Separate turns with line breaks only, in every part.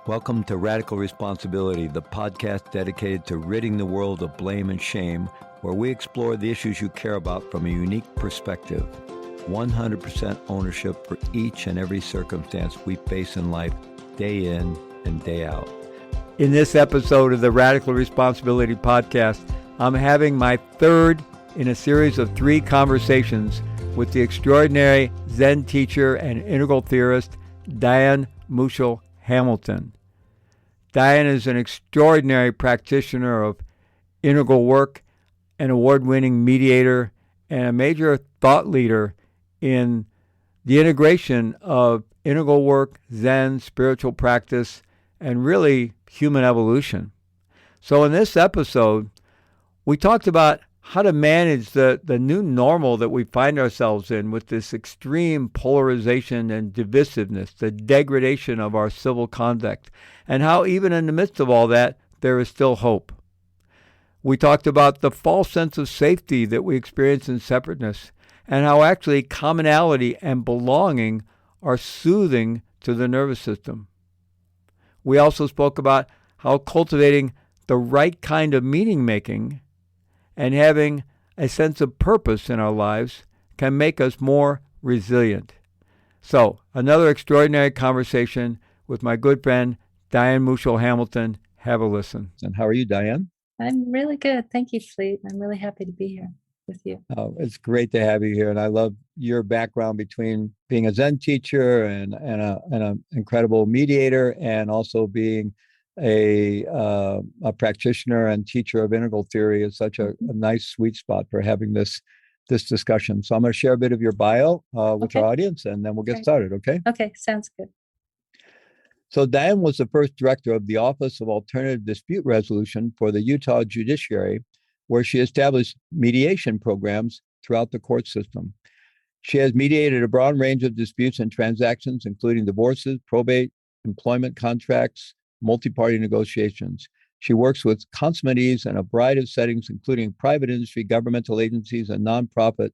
Welcome to Radical Responsibility, the podcast dedicated to ridding the world of blame and shame, where we explore the issues you care about from a unique perspective. 100% ownership for each and every circumstance we face in life, day in and day out. In this episode of the Radical Responsibility podcast, I'm having my third in a series of 3 conversations with the extraordinary Zen teacher and integral theorist, Diane Musho Hamilton. Diane is an extraordinary practitioner of integral work, an award-winning mediator, and a major thought leader in the integration of integral work, Zen, spiritual practice, and really human evolution. So in this episode, we talked about how to manage the new normal that we find ourselves in with this extreme polarization and divisiveness, the degradation of our civil conduct, and how even in the midst of all that, there is still hope. We talked about the false sense of safety that we experience in separateness, and how actually commonality and belonging are soothing to the nervous system. We also spoke about how cultivating the right kind of meaning-making and having a sense of purpose in our lives can make us more resilient. So, another extraordinary conversation with my good friend, Diane Musho Hamilton. Have a listen. And how are you, Diane?
I'm really good. Thank you, Fleet. I'm really happy to be here with you.
Oh, it's great to have you here. And I love your background between being a Zen teacher and an incredible mediator, and also being a practitioner and teacher of integral theory is such a nice sweet spot for having this discussion. So I'm going to share a bit of your bio with our audience, and then we'll get started, okay?
Okay, sounds good.
So Diane was the first director of the Office of Alternative Dispute Resolution for the Utah Judiciary, where she established mediation programs throughout the court system. She has mediated a broad range of disputes and transactions, including divorces, probate, employment contracts, multi-party negotiations. She works with consummate ease in a variety of settings, including private industry, governmental agencies, and nonprofit,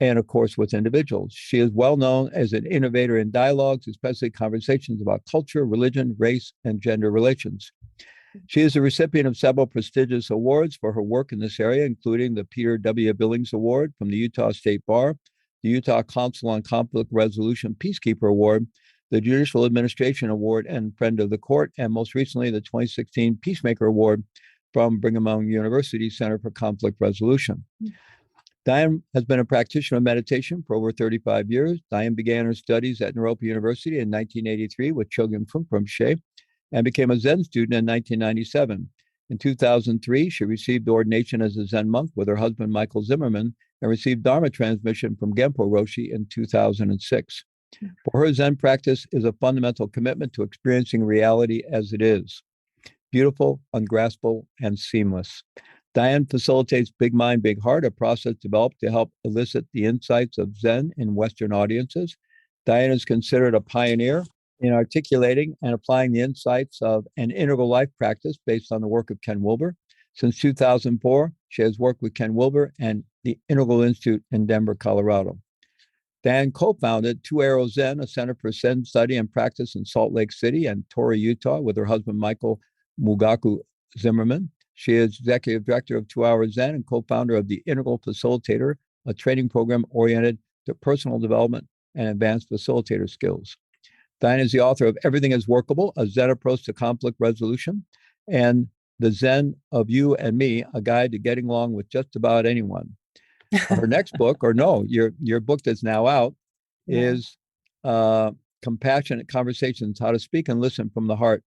and of course with individuals. She is well known as an innovator in dialogues, especially conversations about culture, religion, race, and gender relations. She is a recipient of several prestigious awards for her work in this area, including the Peter W. Billings Award from the Utah State Bar, the Utah Council on Conflict Resolution Peacekeeper Award, the Judicial Administration Award and Friend of the Court, and most recently the 2016 Peacemaker Award from Brigham Young University Center for Conflict Resolution. Diane has been a practitioner of meditation for over 35 years. Diane began her studies at Naropa University in 1983 with Chogyam Trungpa Rinpoche and became a Zen student in 1997. In 2003, she received ordination as a Zen monk with her husband, Michael Zimmerman, and received Dharma transmission from Genpo Roshi in 2006. For her, Zen practice is a fundamental commitment to experiencing reality as it is, beautiful, ungraspable, and seamless. Diane facilitates Big Mind, Big Heart, a process developed to help elicit the insights of Zen in Western audiences. Diane is considered a pioneer in articulating and applying the insights of an integral life practice based on the work of Ken Wilber. Since 2004, she has worked with Ken Wilber and the Integral Institute in Denver, Colorado. Diane co-founded Two Arrows Zen, a center for Zen study and practice in Salt Lake City and Torrey, Utah, with her husband, Michael Mugaku Zimmerman. She is executive director of 2 Arrows Zen and co-founder of the Integral Facilitator, a training program oriented to personal development and advanced facilitator skills. Diane is the author of Everything is Workable, a Zen approach to conflict resolution, and The Zen of You and Me, a guide to getting along with just about anyone. Her next book, or no, your book that's now out, is Compassionate Conversations: How to Speak and Listen from the Heart,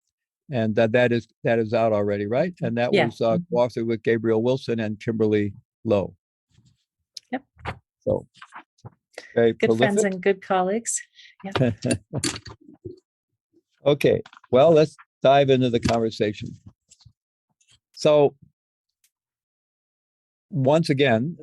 and that is out already, right? And that was co-authored with Gabriel Wilson and Kimberly Lowe.
Yep.
So very
good
prolific.
Friends and good colleagues. Yep.
Okay, well, let's dive into the conversation. So once again,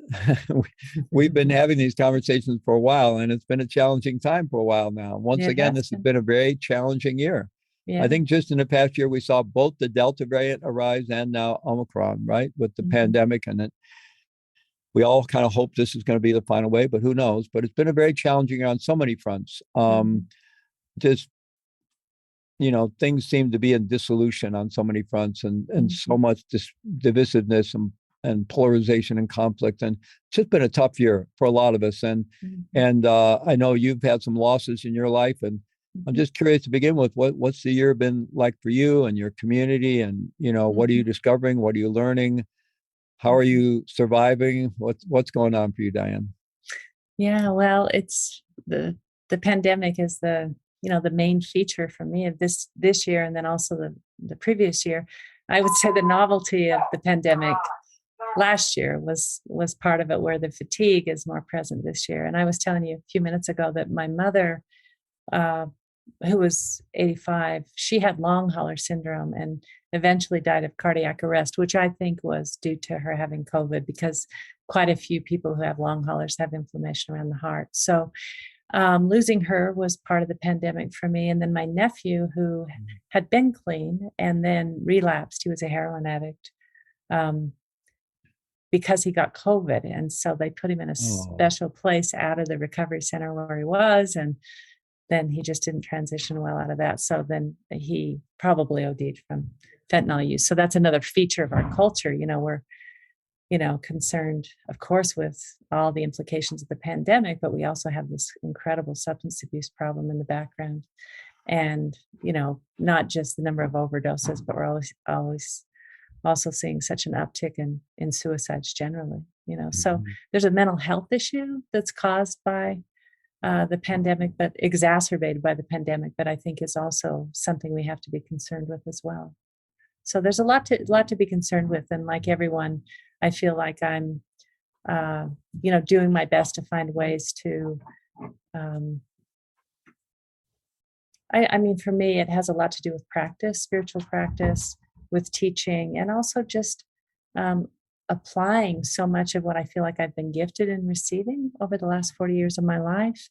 we've been having these conversations for a while, and it's been a challenging time for a while now. Once again, this has been a very challenging year. Yeah. I think just in the past year, we saw both the Delta variant arise and now Omicron, right, with the pandemic. And then we all kind of hope this is going to be the final wave, but who knows? But it's been a very challenging year on so many fronts. Just things seem to be in dissolution on so many fronts, and so much divisiveness and polarization and conflict. And it's just been a tough year for a lot of us. And I know you've had some losses in your life, and I'm just curious to begin with, what's the year been like for you and your community? And, what are you discovering? What are you learning? How are you surviving? What's going on for you, Diane?
Yeah, well, it's the pandemic is the main feature for me of this year, and then also the previous year. I would say the novelty of the pandemic last year was part of it, where the fatigue is more present this year. And I was telling you a few minutes ago that my mother, who was 85, she had long hauler syndrome and eventually died of cardiac arrest, which I think was due to her having COVID, because quite a few people who have long haulers have inflammation around the heart. So losing her was part of the pandemic for me. And then my nephew, who had been clean and then relapsed, he was a heroin addict, because he got COVID. And so they put him in a special place out of the recovery center where he was. And then he just didn't transition well out of that. So then he probably OD'd from fentanyl use. So that's another feature of our culture. We're, concerned, of course, with all the implications of the pandemic, but we also have this incredible substance abuse problem in the background. And, not just the number of overdoses, but we're always also seeing such an uptick in suicides generally, So there's a mental health issue that's caused by the pandemic, but exacerbated by the pandemic, but I think is also something we have to be concerned with as well. So there's a lot to be concerned with. And like everyone, I feel like I'm, doing my best to find ways to, I mean, for me, it has a lot to do with practice, spiritual practice, with teaching, and also just applying so much of what I feel like I've been gifted in receiving over the last 40 years of my life,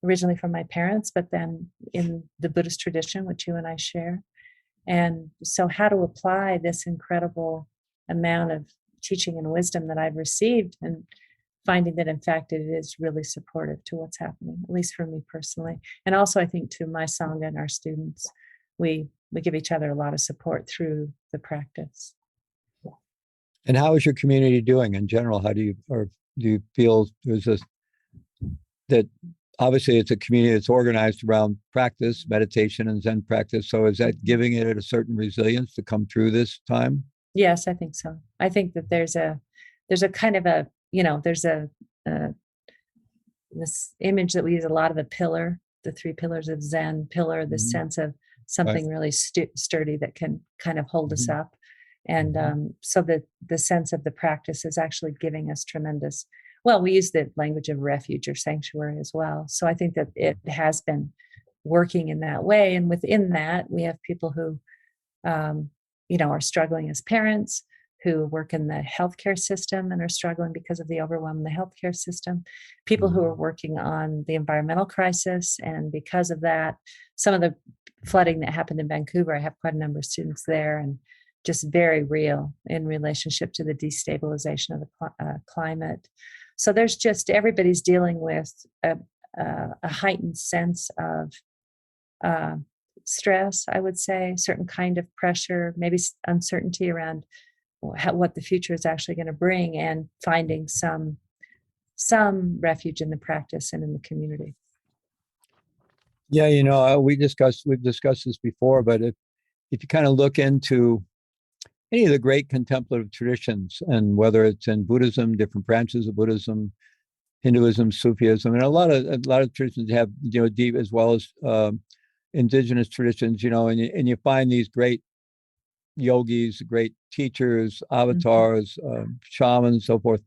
originally from my parents, but then in the Buddhist tradition, which you and I share. And so how to apply this incredible amount of teaching and wisdom that I've received, and finding that, in fact, it is really supportive to what's happening, at least for me personally. And also, I think, to my Sangha and our students, we give each other a lot of support through the practice.
And how is your community doing in general? Do you feel that obviously it's a community that's organized around practice, meditation, and Zen practice. So is that giving it a certain resilience to come through this time?
Yes, I think so. I think that there's a kind of a, there's this image that we use a lot of a pillar, the 3 pillars of Zen pillar, the sense of something really sturdy that can kind of hold us up. And so the sense of the practice is actually giving us tremendous, well, we use the language of refuge or sanctuary as well. So I think that it has been working in that way. And within that, we have people who, are struggling as parents, who work in the healthcare system and are struggling because of the overwhelm in the healthcare system, people who are working on the environmental crisis. And because of that, some of the flooding that happened in Vancouver, I have quite a number of students there, and just very real in relationship to the destabilization of the climate. So there's just, everybody's dealing with a heightened sense of stress, I would say, certain kind of pressure, maybe uncertainty around what the future is actually going to bring, and finding some refuge in the practice and in the community.
Yeah, we've discussed this before, but if you kind of look into any of the great contemplative traditions, and whether it's in Buddhism, different branches of Buddhism, Hinduism, Sufism, and a lot of traditions have deep, as well as indigenous traditions, and you find these great yogis, great teachers, avatars, shamans, so forth.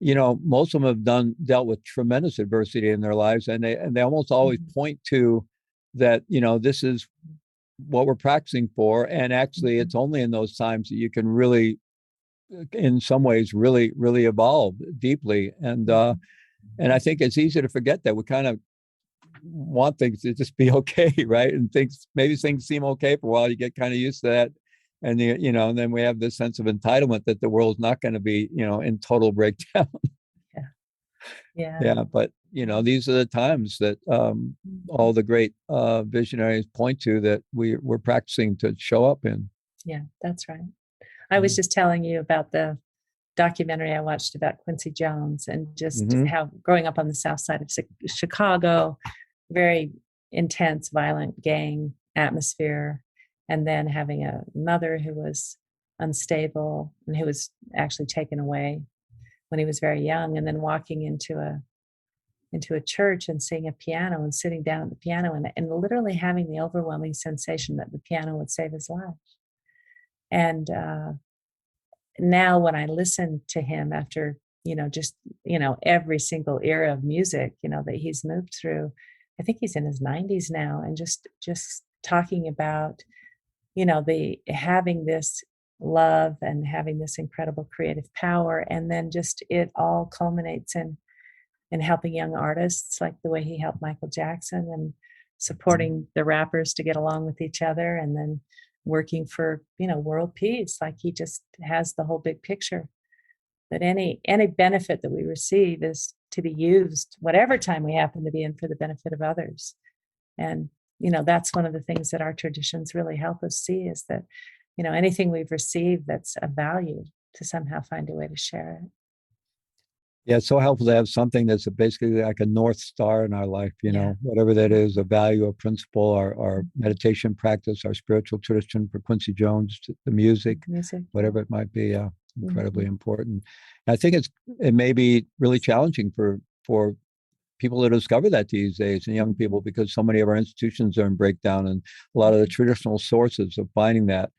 Most of them have dealt with tremendous adversity in their lives, and they almost always point to that. This is what we're practicing for, and actually, it's only in those times that you can really, in some ways, really, really evolve deeply. And I think it's easy to forget that. We kind of want things to just be okay, right? And maybe things seem okay for a while. You get kind of used to that. And and then we have this sense of entitlement that the world's not going to be, in total breakdown.
Yeah. Yeah.
But these are the times that all the great visionaries point to that we're practicing to show up in.
Yeah, that's right. I was just telling you about the documentary I watched about Quincy Jones, and just how growing up on the south side of Chicago, very intense, violent gang atmosphere, and then having a mother who was unstable and who was actually taken away when he was very young, and then walking into a church and seeing a piano and sitting down at the piano and literally having the overwhelming sensation that the piano would save his life. And now when I listen to him after, just, every single era of music, that he's moved through, I think he's in his 90s now, and just talking about, the having this love and having this incredible creative power, and then just it all culminates in helping young artists, like the way he helped Michael Jackson, and supporting the rappers to get along with each other, and then working for, world peace. Like, he just has the whole big picture, that any benefit that we receive is to be used whatever time we happen to be in for the benefit of others. And that's one of the things that our traditions really help us see, is that anything we've received that's of value, to somehow find a way to share it.
Yeah, it's so helpful to have something that's basically like a North Star in our life, whatever that is, a value, a principle, our meditation practice, our spiritual tradition. For Quincy Jones, the music, whatever it might be, incredibly important. And I think it may be really challenging for people to discover that these days, and young people, because so many of our institutions are in breakdown, and a lot of the traditional sources of finding that.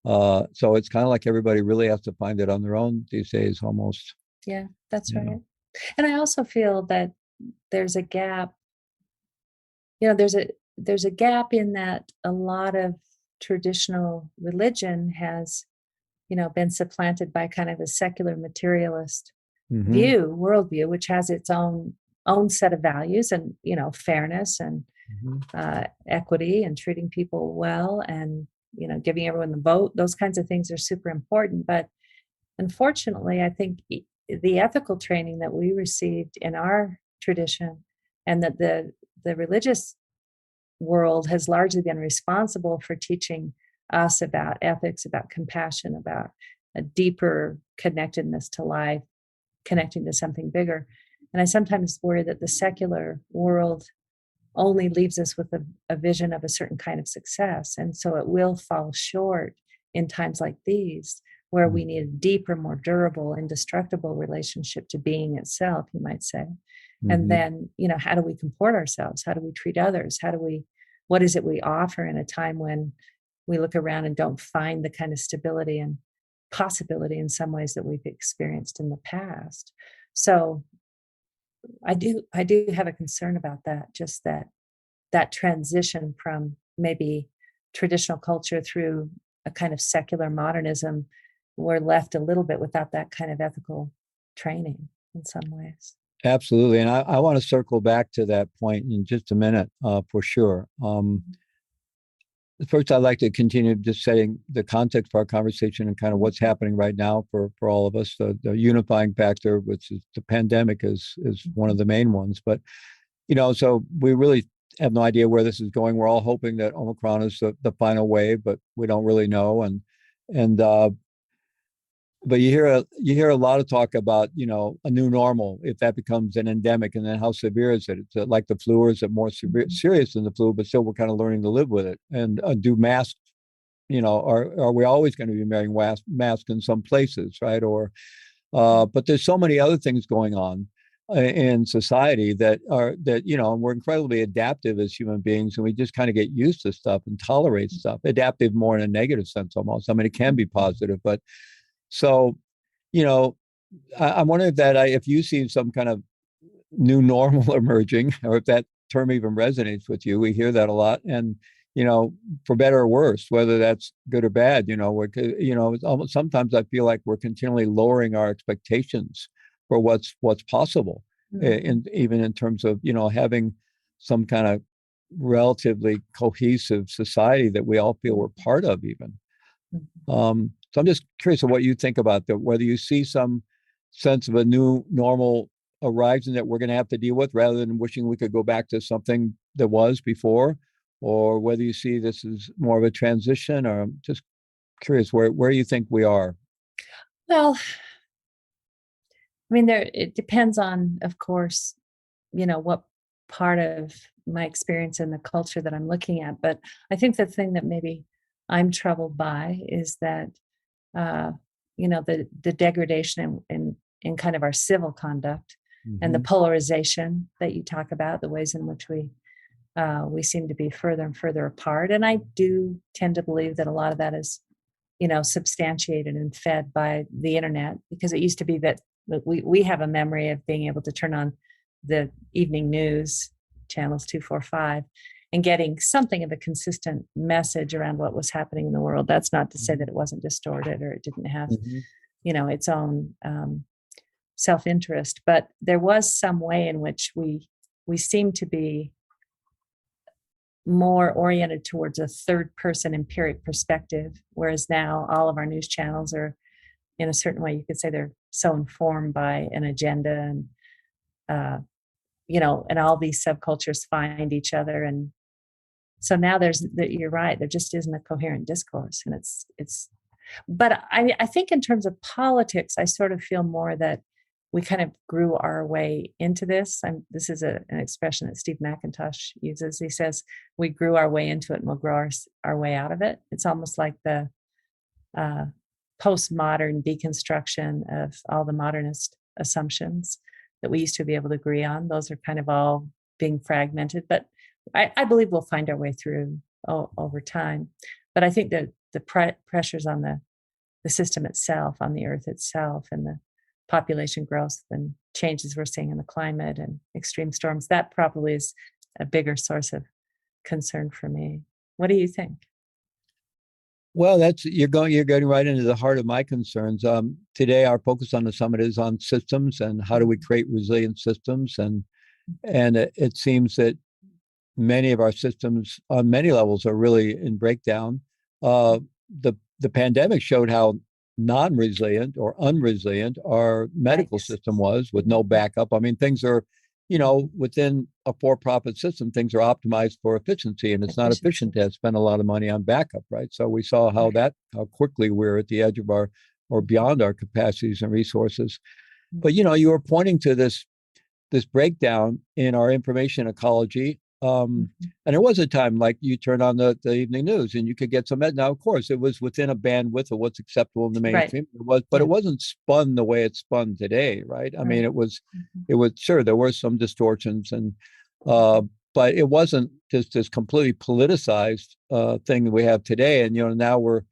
So it's kind of like everybody really has to find it on their own these days, almost.
Yeah, that's right. And I also feel that there's a gap. There's a gap in that a lot of traditional religion has, been supplanted by kind of a secular materialist worldview, which has its own set of values, and fairness, and equity, and treating people well, and giving everyone the vote. Those kinds of things are super important. But unfortunately, I think the ethical training that we received in our tradition, and that the religious world has largely been responsible for teaching us about ethics, about compassion, about a deeper connectedness to life, connecting to something bigger. And I sometimes worry that the secular world only leaves us with a vision of a certain kind of success. And so it will fall short in times like these, where we need a deeper, more durable, indestructible relationship to being itself, you might say. And then, how do we comport ourselves? How do we treat others? What is it we offer in a time when we look around and don't find the kind of stability and possibility in some ways that we've experienced in the past? So I do have a concern about that, just that transition from maybe traditional culture through a kind of secular modernism. We're left a little bit without that kind of ethical training in some ways.
Absolutely. And I want to circle back to that point in just a minute, for sure. First, I'd like to continue just setting the context for our conversation and kind of what's happening right now for all of us. The unifying factor, which is the pandemic, is one of the main ones. But, so we really have no idea where this is going. We're all hoping that Omicron is the final wave, but we don't really know. But you hear a lot of talk about, a new normal, if that becomes an endemic, and then how severe is it? Is it like the flu, or is it more serious than the flu, but still we're kind of learning to live with it? And do masks, are we always going to be wearing masks in some places, right? Or, but there's so many other things going on in society that we're incredibly adaptive as human beings, and we just kind of get used to stuff and tolerate stuff. Adaptive more in a negative sense almost. I mean, it can be positive, but so, I'm wondering if you see some kind of new normal emerging, or if that term even resonates with you. We hear that a lot, and for better or worse, whether that's good or bad. Sometimes I feel like we're continually lowering our expectations for what's possible, even in terms of having some kind of relatively cohesive society that we all feel we're part of, even. So I'm just curious of what you think about that, whether you see some sense of a new normal arising that we're going to have to deal with, rather than wishing we could go back to something that was before, or whether you see this as more of a transition, or I'm just curious where you think we are.
Well, I mean, it depends on, of course, what part of my experience in the culture that I'm looking at. But I think the thing that maybe I'm troubled by is that, the degradation in kind of our civil conduct, and the polarization that you talk about, the ways in which we seem to be further and further apart. And I do tend to believe that a lot of that is, substantiated and fed by the internet, because it used to be that we have a memory of being able to turn on the evening news channels 245 and getting something of a consistent message around what was happening in the world. That's not to say that it wasn't distorted or it didn't have, its own self-interest, but there was some way in which we seem to be more oriented towards a third person empiric perspective, whereas now all of our news channels are, in a certain way, you could say they're so informed by an agenda, and and all these subcultures find each other, and so now you're right, there just isn't a coherent discourse, and it's. But I think in terms of politics, I sort of feel more that we kind of grew our way into this. This is an expression that Steve McIntosh uses. He says, we grew our way into it and we'll grow our way out of it. It's almost like the postmodern deconstruction of all the modernist assumptions that we used to be able to agree on. Those are kind of all being fragmented, but I believe we'll find our way through over time. But I think that the pressures on the system itself, on the earth itself, and the population growth and changes we're seeing in the climate and extreme storms, that probably is a bigger source of concern for me. What do you think?
Well, you're getting right into the heart of my concerns. Today, our focus on the summit is on systems and how do we create resilient systems, and it seems that many of our systems on many levels are really in breakdown. The pandemic showed how non-resilient or unresilient our medical system was, with no backup. I mean, things are, within a for-profit system, things are optimized for efficiency, and it's not efficient to spend a lot of money on backup, right? So we saw how quickly we're at the edge of or beyond our capacities and resources. But, you were pointing to this breakdown in our information ecology. And there was a time, like, you turn on the evening news and you could get some. Now, of course, it was within a bandwidth of what's acceptable in the mainstream. Right. It wasn't spun the way it's spun today, right? I mean, it was sure, there were some distortions, and but it wasn't just this completely politicized thing that we have today. And now we're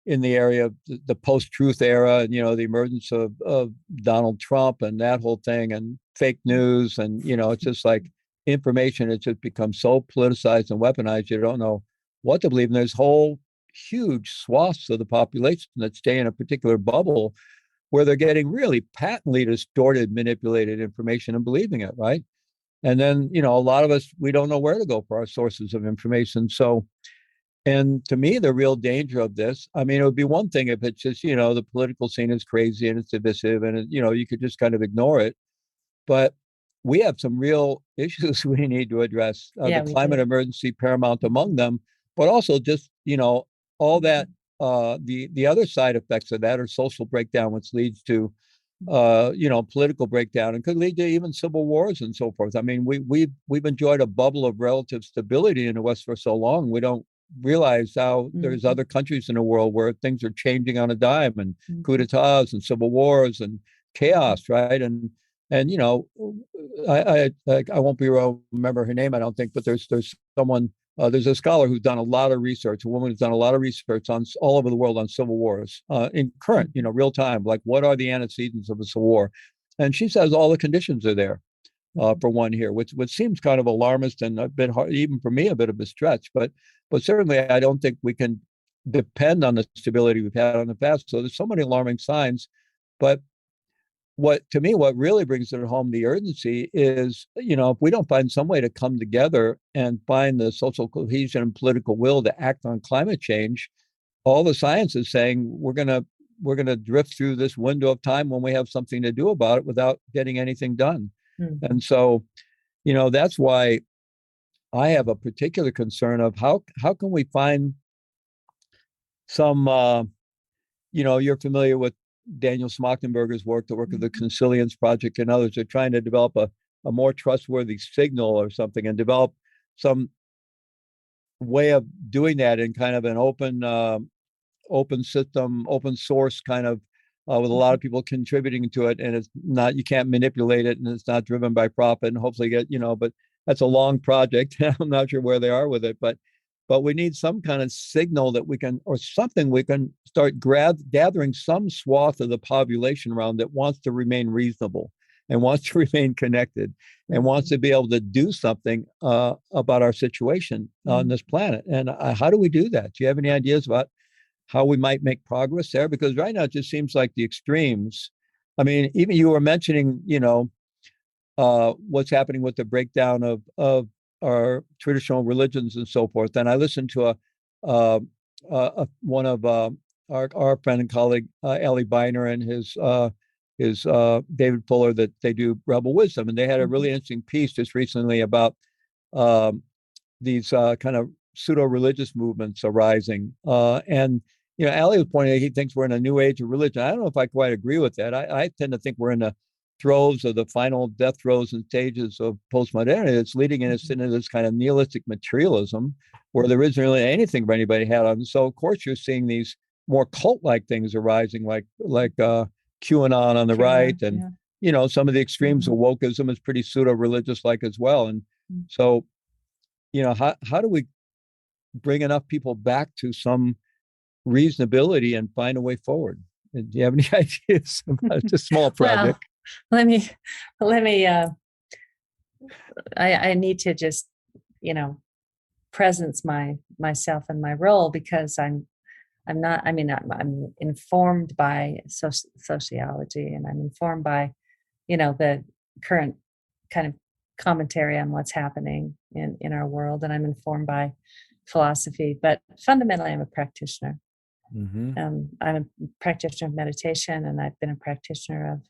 in the area of the post-truth era, and the emergence of Donald Trump and that whole thing, and fake news, and it's just like information, it's just become so politicized and weaponized, you don't know what to believe. And there's whole huge swaths of the population that stay in a particular bubble where they're getting really patently distorted, manipulated information and believing it, right? And then, a lot of us, we don't know where to go for our sources of information. So, and to me, the real danger of this, I mean, it would be one thing if it's just, the political scene is crazy and it's divisive, and, you could just kind of ignore it. But we have some real issues we need to address. The climate emergency paramount among them, but also just, all that, the other side effects of that are social breakdown, which leads to, political breakdown, and could lead to even civil wars and so forth. I mean, we've enjoyed a bubble of relative stability in the West for so long. We don't realize how there's other countries in the world where things are changing on a dime, and coup d'etats and civil wars and chaos, right? And I won't be able to remember her name, I don't think, but there's someone, there's a scholar who's done a lot of research, a woman who's done a lot of research on all over the world on civil wars, in current, real time, like what are the antecedents of a civil war? And she says all the conditions are there for one here, which seems kind of alarmist and a bit hard, even for me, a bit of a stretch, but certainly I don't think we can depend on the stability we've had in the past. So there's so many alarming signs, but what really brings it home, the urgency is, if we don't find some way to come together and find the social cohesion and political will to act on climate change, all the science is saying we're going to we're going to drift through this window of time when we have something to do about it without getting anything done. Mm-hmm. And so, that's why I have a particular concern of how can we find some, you're familiar with Daniel Smachtenberger's work, the work of the Consilience Project and others are trying to develop a more trustworthy signal or something and develop some way of doing that in kind of an open system, open source kind of with a lot of people contributing to it. And it's not, you can't manipulate it and it's not driven by profit and hopefully get, but that's a long project. I'm not sure where they are with it, but we need some kind of signal that we can, or something we can start gathering some swath of the population around that wants to remain reasonable and wants to remain connected and wants to be able to do something about our situation on this planet. And how do we do that? Do you have any ideas about how we might make progress there? Because right now it just seems like the extremes. I mean, even you were mentioning, what's happening with the breakdown of our traditional religions and so forth. And I listened to one of our friend and colleague, Ellie Biner, and his David Fuller, that they do Rebel Wisdom. And they had a really interesting piece just recently about these kind of pseudo-religious movements arising. And, Ellie was pointing out he thinks we're in a new age of religion. I don't know if I quite agree with that. I tend to think we're in the throes of the final death throes and stages of postmodernity that's leading us into this kind of nihilistic materialism where there isn't really anything for anybody to have on. So, of course, you're seeing these more cult-like things arising, like QAnon on the right. And, some of the extremes of wokeism is pretty pseudo-religious like as well. And so, how do we bring enough people back to some reasonability and find a way forward? Do you have any ideas about it? It's a small project.
Well, let me I need to just, presence myself and my role, because I'm informed by sociology, and I'm informed by, the current kind of commentary on what's happening in our world. And I'm informed by philosophy, but fundamentally I'm a practitioner. I'm a practitioner of meditation, and I've been a practitioner of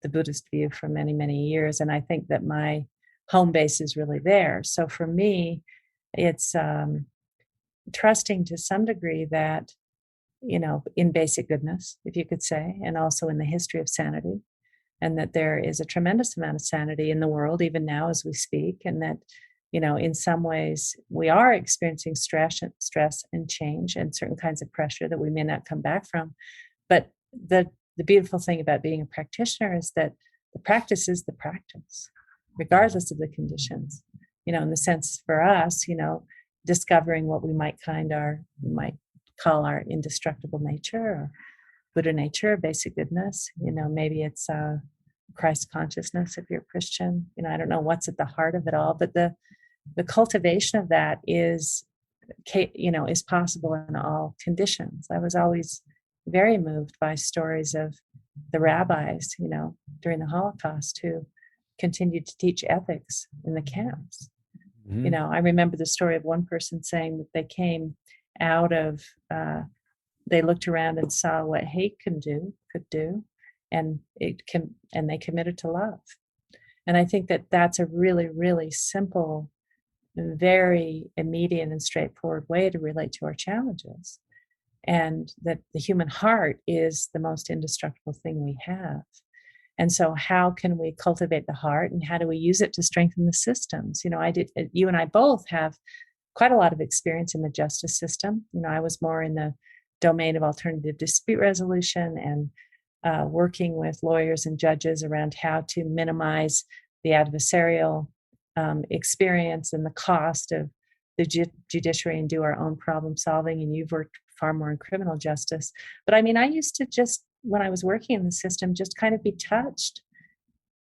the Buddhist view for many, many years. And I think that my home base is really there. So for me, it's trusting to some degree that, in basic goodness, if you could say, and also in the history of sanity, and that there is a tremendous amount of sanity in the world, even now as we speak, and that, in some ways we are experiencing stress and change and certain kinds of pressure that we may not come back from. But the beautiful thing about being a practitioner is that the practice is the practice, regardless of the conditions. In the sense for us, discovering what we might call our indestructible nature, or Buddha nature, basic goodness. Maybe it's Christ consciousness if you're Christian. I don't know what's at the heart of it all, but the cultivation of that is possible in all conditions. I was always very moved by stories of the rabbis, during the Holocaust, who continued to teach ethics in the camps. I remember the story of one person saying that they came out of, they looked around and saw what hate could do, and they committed to love. And I think that that's a really, really simple, very immediate and straightforward way to relate to our challenges. And that the human heart is the most indestructible thing we have. And so how can we cultivate the heart, and how do we use it to strengthen the systems? You and I both have quite a lot of experience in the justice system. I was more in the domain of alternative dispute resolution and working with lawyers and judges around how to minimize the adversarial experience and the cost of the judiciary and do our own problem solving. And you've worked far more in criminal justice. But I used to just, when I was working in the system, just kind of be touched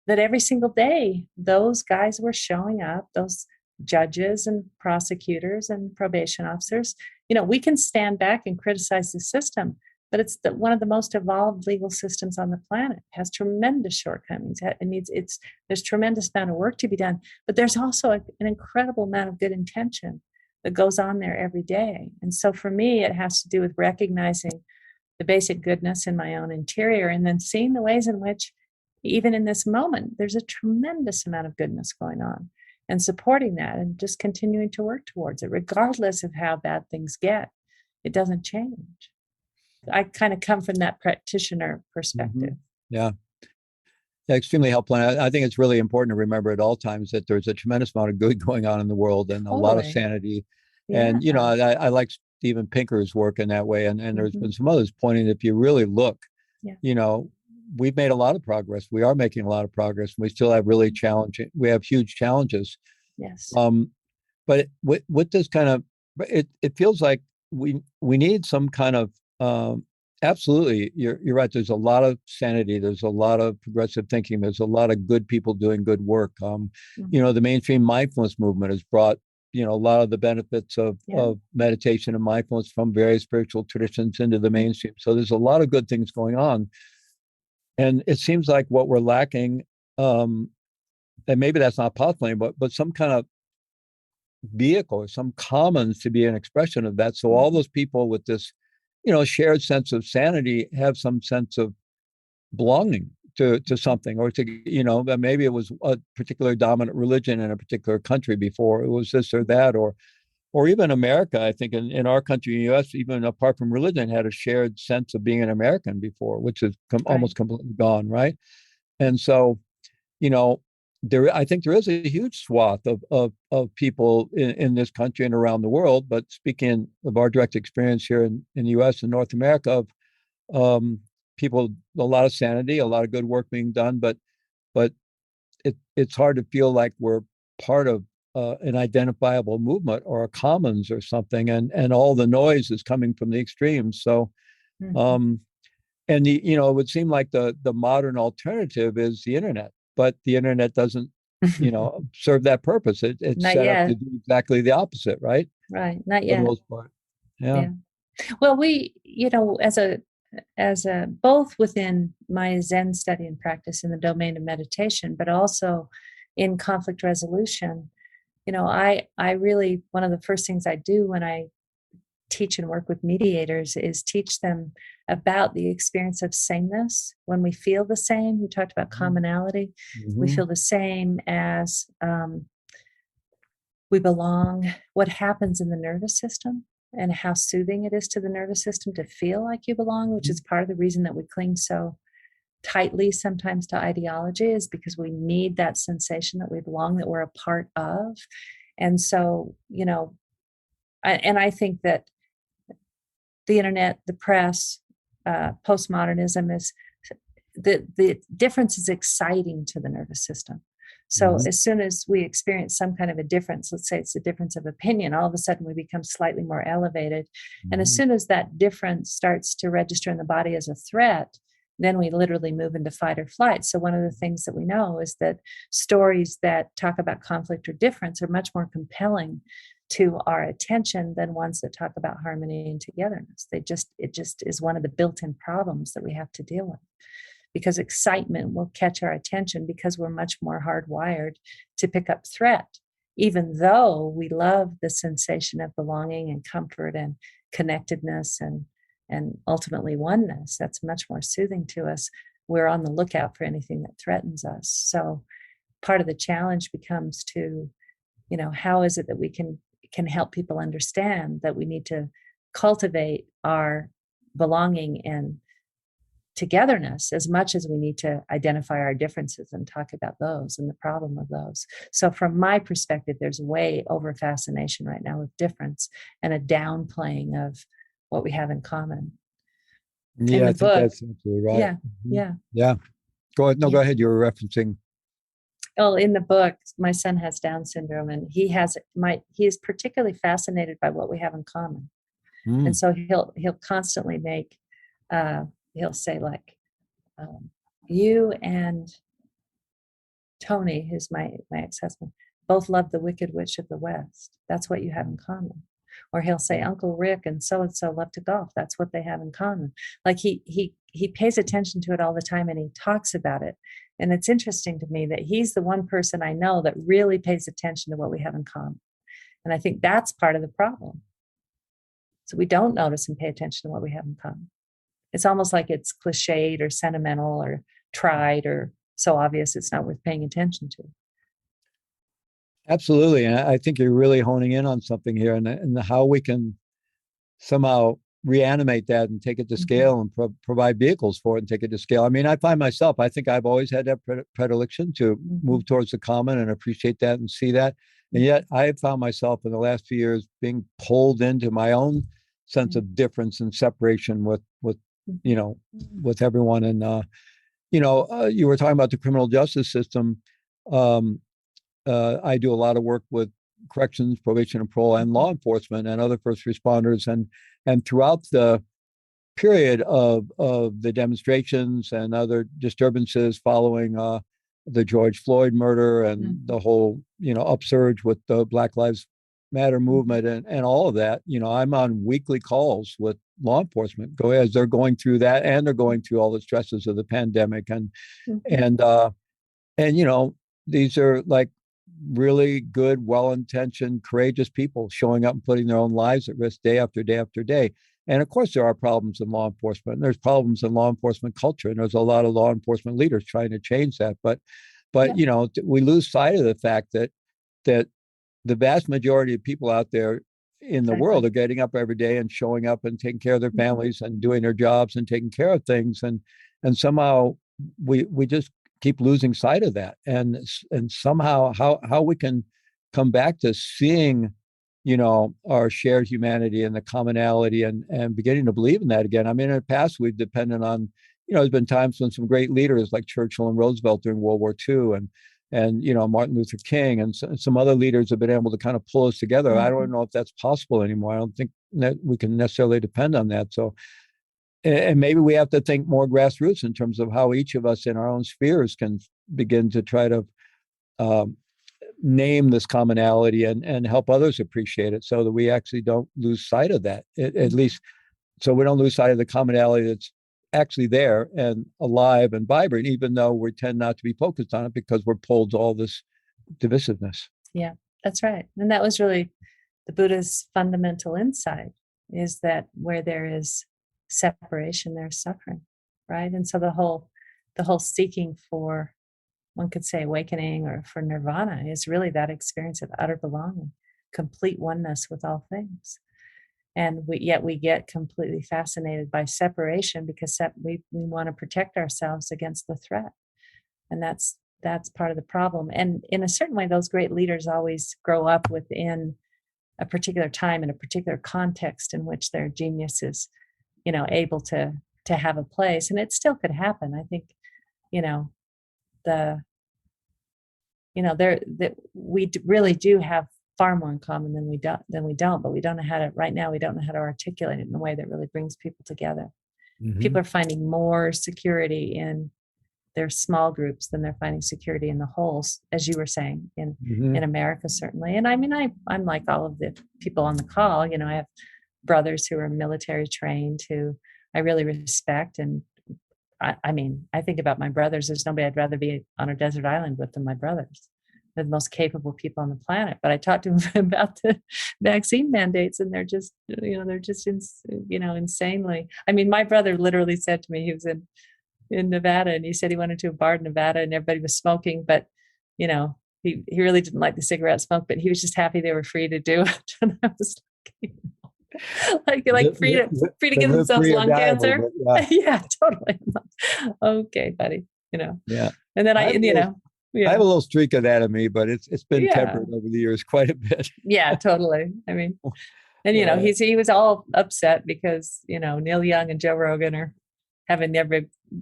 that every single day those guys were showing up, those judges and prosecutors and probation officers. We can stand back and criticize the system, but it's one of the most evolved legal systems on the planet. It has tremendous shortcomings. There's tremendous amount of work to be done, but there's also an incredible amount of good intention that goes on there every day. And so for me, it has to do with recognizing the basic goodness in my own interior, and then seeing the ways in which, even in this moment, there's a tremendous amount of goodness going on, and supporting that and just continuing to work towards it, regardless of how bad things get. It doesn't change. I kind of come from that practitioner perspective.
Yeah. Extremely helpful. And I think it's really important to remember at all times that there's a tremendous amount of good going on in the world and a lot of sanity. And, you know, I like Steven Pinker's work in that way. And there's been some others pointing, if you really look, you know, we've made a lot of progress. We are making a lot of progress. We still have really we have huge challenges.
Yes.
But with this kind of, it feels like we need some kind of, absolutely, you're right. There's a lot of sanity. There's a lot of progressive thinking. There's a lot of good people doing good work. You know, the mainstream mindfulness movement has brought, you know, a lot of the benefits of meditation and mindfulness from various spiritual traditions into the mainstream. So there's a lot of good things going on. And it seems like what we're lacking, and maybe that's not possible, but some kind of vehicle or some commons to be an expression of that. So all those people with this, you know, shared sense of sanity have some sense of belonging to something, or to, you know, maybe it was a particular dominant religion in a particular country before, it was this or that, or even America. I think in our country, in the U.S., even apart from religion, had a shared sense of being an American before, which is almost completely gone, right? And so, you know, I think there is a huge swath of people in this country and around the world. But speaking of our direct experience here in the U.S. and North America, of people, a lot of sanity, a lot of good work being done, but it's hard to feel like we're part of an identifiable movement or a commons or something, and all the noise is coming from the extremes. So, and you know, it would seem like the modern alternative is the internet, but the internet doesn't, you know, serve that purpose. It's set up to do exactly the opposite, right?
Right. Not
For
yet.
the most part. Yeah.
Well, we, you know, as a both within my Zen study and practice in the domain of meditation, but also in conflict resolution, you know, I really, one of the first things I do when I teach and work with mediators is teach them about the experience of sameness. When we feel the same, you talked about commonality, we feel the same as we belong, what happens in the nervous system, and how soothing it is to the nervous system to feel like you belong, which is part of the reason that we cling so tightly sometimes to ideology, is because we need that sensation that we belong, that we're a part of. And so, you know, I think that the internet, the press, postmodernism is, the difference is exciting to the nervous system. So as soon as we experience some kind of a difference, let's say it's a difference of opinion, all of a sudden we become slightly more elevated. And as soon as that difference starts to register in the body as a threat, then we literally move into fight or flight. So one of the things that we know is that stories that talk about conflict or difference are much more compelling to our attention than ones that talk about harmony and togetherness. It just is one of the built-in problems that we have to deal with. Because excitement will catch our attention because we're much more hardwired to pick up threat, even though we love the sensation of belonging and comfort and connectedness and ultimately oneness. That's much more soothing to us. We're on the lookout for anything that threatens us. So part of the challenge becomes to, you know, how is it that we can help people understand that we need to cultivate our belonging and togetherness as much as we need to identify our differences and talk about those and the problem of those. So from my perspective, there's way over fascination right now with difference and a downplaying of what we have in common.
Yeah, I think that's absolutely right. Yeah. Go ahead. No, go ahead. You were referencing.
Well, in the book, my son has Down syndrome, and he is particularly fascinated by what we have in common. And so he'll constantly make he'll say, like, you and Tony, who's my ex-husband, both love the Wicked Witch of the West. That's what you have in common. Or he'll say, Uncle Rick and so love to golf. That's what they have in common. Like he pays attention to it all the time, and he talks about it. And it's interesting to me that he's the one person I know that really pays attention to what we have in common. And I think that's part of the problem. So we don't notice and pay attention to what we have in common. it's almost like it's cliched or sentimental or tried or so obvious it's not worth paying attention to.
Absolutely. And I think you're really honing in on something here, and how we can somehow reanimate that and take it to scale and provide vehicles for it and take it to scale. I mean, I find myself, I think I've always had that predilection to move towards the common and appreciate that and see that. And yet I have found myself in the last few years being pulled into my own sense of difference and separation with with everyone. And, you were talking about the criminal justice system. I do a lot of work with corrections, probation and parole, and law enforcement and other first responders. And throughout the period of the demonstrations and other disturbances following the George Floyd murder and the whole, upsurge with the Black Lives Matter movement and all of that, I'm on weekly calls with law enforcement as they're going through that, and they're going through all the stresses of the pandemic. And these are like really good, well-intentioned, courageous people showing up and putting their own lives at risk day after day after day. And of course, there are problems in law enforcement. And there's problems in law enforcement culture, and there's a lot of law enforcement leaders trying to change that. But we lose sight of the fact that the vast majority of people out there in the world are getting up every day and showing up and taking care of their families and doing their jobs and taking care of things. And somehow we just keep losing sight of that. And somehow how we can come back to seeing, our shared humanity and the commonality and beginning to believe in that again. I mean, in the past, we've depended on, there's been times when some great leaders like Churchill and Roosevelt during World War II and Martin Luther King and some other leaders have been able to kind of pull us together. I don't know if that's possible anymore. I don't think that we can necessarily depend on that. So, and maybe we have to think more grassroots in terms of how each of us in our own spheres can begin to try to name this commonality and help others appreciate it, so that we actually don't lose sight of that, at least so we don't lose sight of the commonality that's actually there and alive and vibrant, even though we tend not to be focused on it because we're pulled to all this divisiveness.
Yeah, that's right. And that was really the Buddha's fundamental insight, is that where there is separation, there's suffering, right? And so the whole seeking for, one could say, awakening or for nirvana is really that experience of utter belonging, complete oneness with all things. And yet we get completely fascinated by separation because we want to protect ourselves against the threat. And that's part of the problem. And in a certain way, those great leaders always grow up within a particular time and a particular context in which their genius is, able to have a place. And it still could happen. I think, we really do have far more in common than we don't, but we don't know how to, right now, we don't know how to articulate it in a way that really brings people together. People are finding more security in their small groups than they're finding security in the wholes, as you were saying, in America, certainly. And I mean, I'm like all of the people on the call, I have brothers who are military trained, who I really respect. And I mean, I think about my brothers. There's nobody I'd rather be on a desert island with than my brothers. They're the most capable people on the planet. But I talked to them about the vaccine mandates, and they're just, insanely. I mean, my brother literally said to me, he was in Nevada, and he said he went into a bar in Nevada and everybody was smoking, but he really didn't like the cigarette smoke, but he was just happy they were free to do it. And I was like free to give themselves lung cancer. Yeah, totally. Okay, buddy.
Yeah.
And then I
have a little streak of that in me, but it's been tempered over the years quite a bit.
Yeah, totally. I mean, and he was all upset because Neil Young and Joe Rogan are having their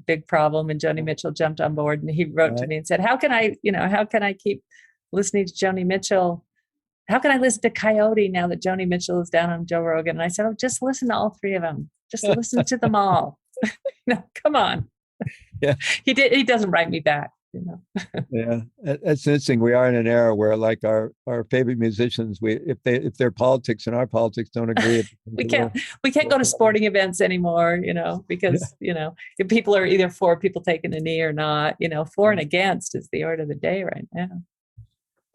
big problem, and Joni Mitchell jumped on board, and he wrote to me and said, how can I keep listening to Joni Mitchell? How can I listen to Coyote now that Joni Mitchell is down on Joe Rogan? And I said, just listen to all three of them. Just listen to them all. Come on.
Yeah.
He doesn't write me back.
Yeah, it's interesting. We are in an era where, like, our favorite musicians, if their politics and our politics don't agree,
we can't go to sporting events anymore, because if people are either for people taking a knee or not, for and against is the order of the day right now.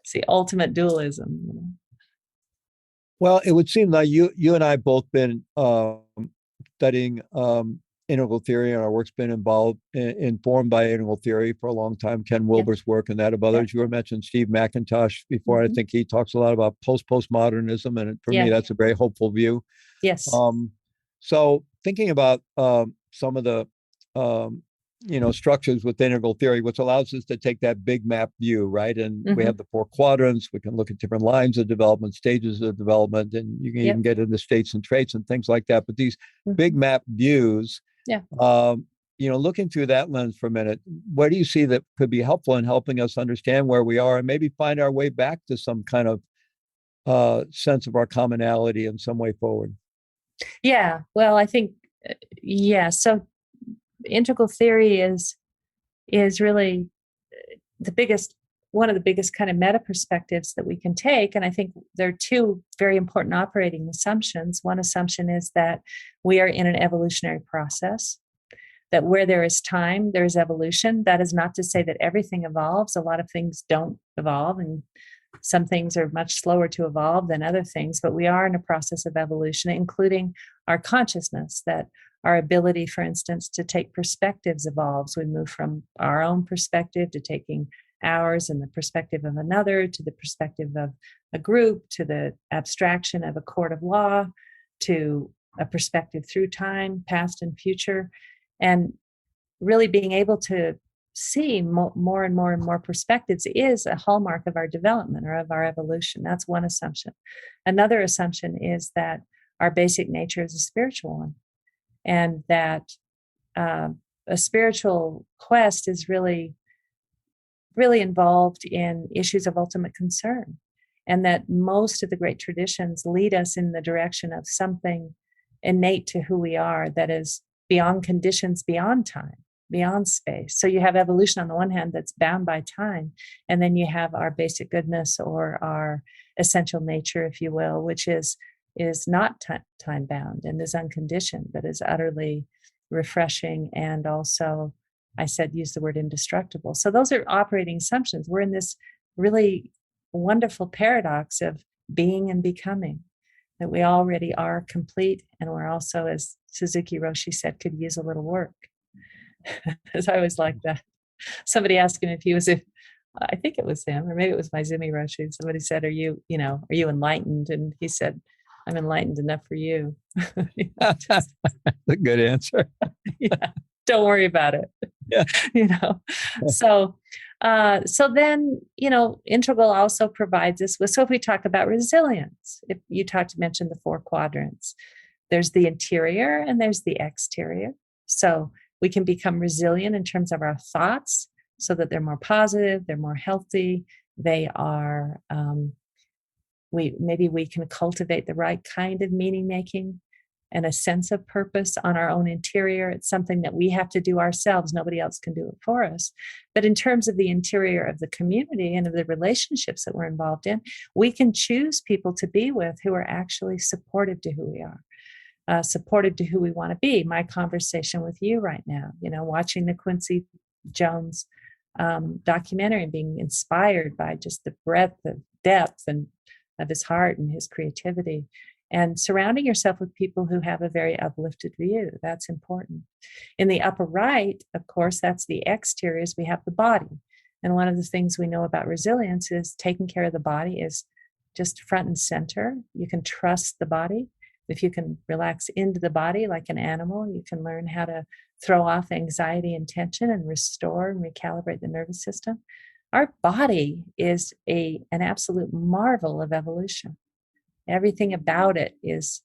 It's the ultimate dualism.
Well, it would seem like you and I both been studying integral theory, and our work's been informed by integral theory for a long time. Ken Wilber's work and that of others. You were mentioned Steve McIntosh before. I think he talks a lot about postmodernism, and for me, that's a very hopeful view.
Yes.
So thinking about some of the structures with integral theory, which allows us to take that big map view, right? And we have the 4 quadrants. We can look at different lines of development, stages of development, and you can even get into states and traits and things like that. But these big map views, looking through that lens for a minute, what do you see that could be helpful in helping us understand where we are and maybe find our way back to some kind of sense of our commonality in some way forward?
Yeah, well, I think, so integral theory is really one of the biggest kind of meta perspectives that we can take. And I think there are 2 very important operating assumptions. One assumption is that we are in an evolutionary process, that where there is time, there is evolution. That is not to say that everything evolves. A lot of things don't evolve, and some things are much slower to evolve than other things, but we are in a process of evolution, including our consciousness, that our ability, for instance, to take perspectives evolves. We move from our own perspective to taking ours and the perspective of another, to the perspective of a group, to the abstraction of a court of law, to a perspective through time, past and future, and really being able to see more and more and more perspectives is a hallmark of our development or of our evolution. That's one assumption. Another assumption is that our basic nature is a spiritual one, and that a spiritual quest is really involved in issues of ultimate concern, and that most of the great traditions lead us in the direction of something innate to who we are that is beyond conditions, beyond time, beyond space. So you have evolution on the one hand that's bound by time, and then you have our basic goodness or our essential nature, if you will, which is not time bound and is unconditioned, but is utterly refreshing, and also, I said, use the word indestructible. So those are operating assumptions. We're in this really wonderful paradox of being and becoming, that we already are complete, and we're also, as Suzuki Roshi said, could use a little work. As I always like that. Somebody asked him if he was, I think it was him, or maybe it was Maizumi Roshi. Somebody said, are you enlightened? And he said, I'm enlightened enough for you.
That's a good answer.
Yeah, don't worry about it.
Yeah.
So then, integral also provides us with, so if we talk about resilience, if you mentioned the 4 quadrants, there's the interior and there's the exterior. So we can become resilient in terms of our thoughts so that they're more positive, they're more healthy, they are, we can cultivate the right kind of meaning making and a sense of purpose on our own interior. It's something that we have to do ourselves. Nobody else can do it for us. But in terms of the interior of the community and of the relationships that we're involved in, we can choose people to be with who are actually supportive to who we are, supportive to who we want to be. My conversation with you right now, watching the Quincy Jones documentary and being inspired by just the breadth of depth and of his heart and his creativity, and surrounding yourself with people who have a very uplifted view. That's important. In the upper right, of course, that's the exteriors. We have the body. And one of the things we know about resilience is taking care of the body is just front and center. You can trust the body. If you can relax into the body like an animal, you can learn how to throw off anxiety and tension and restore and recalibrate the nervous system. Our body is an absolute marvel of evolution. Everything about it is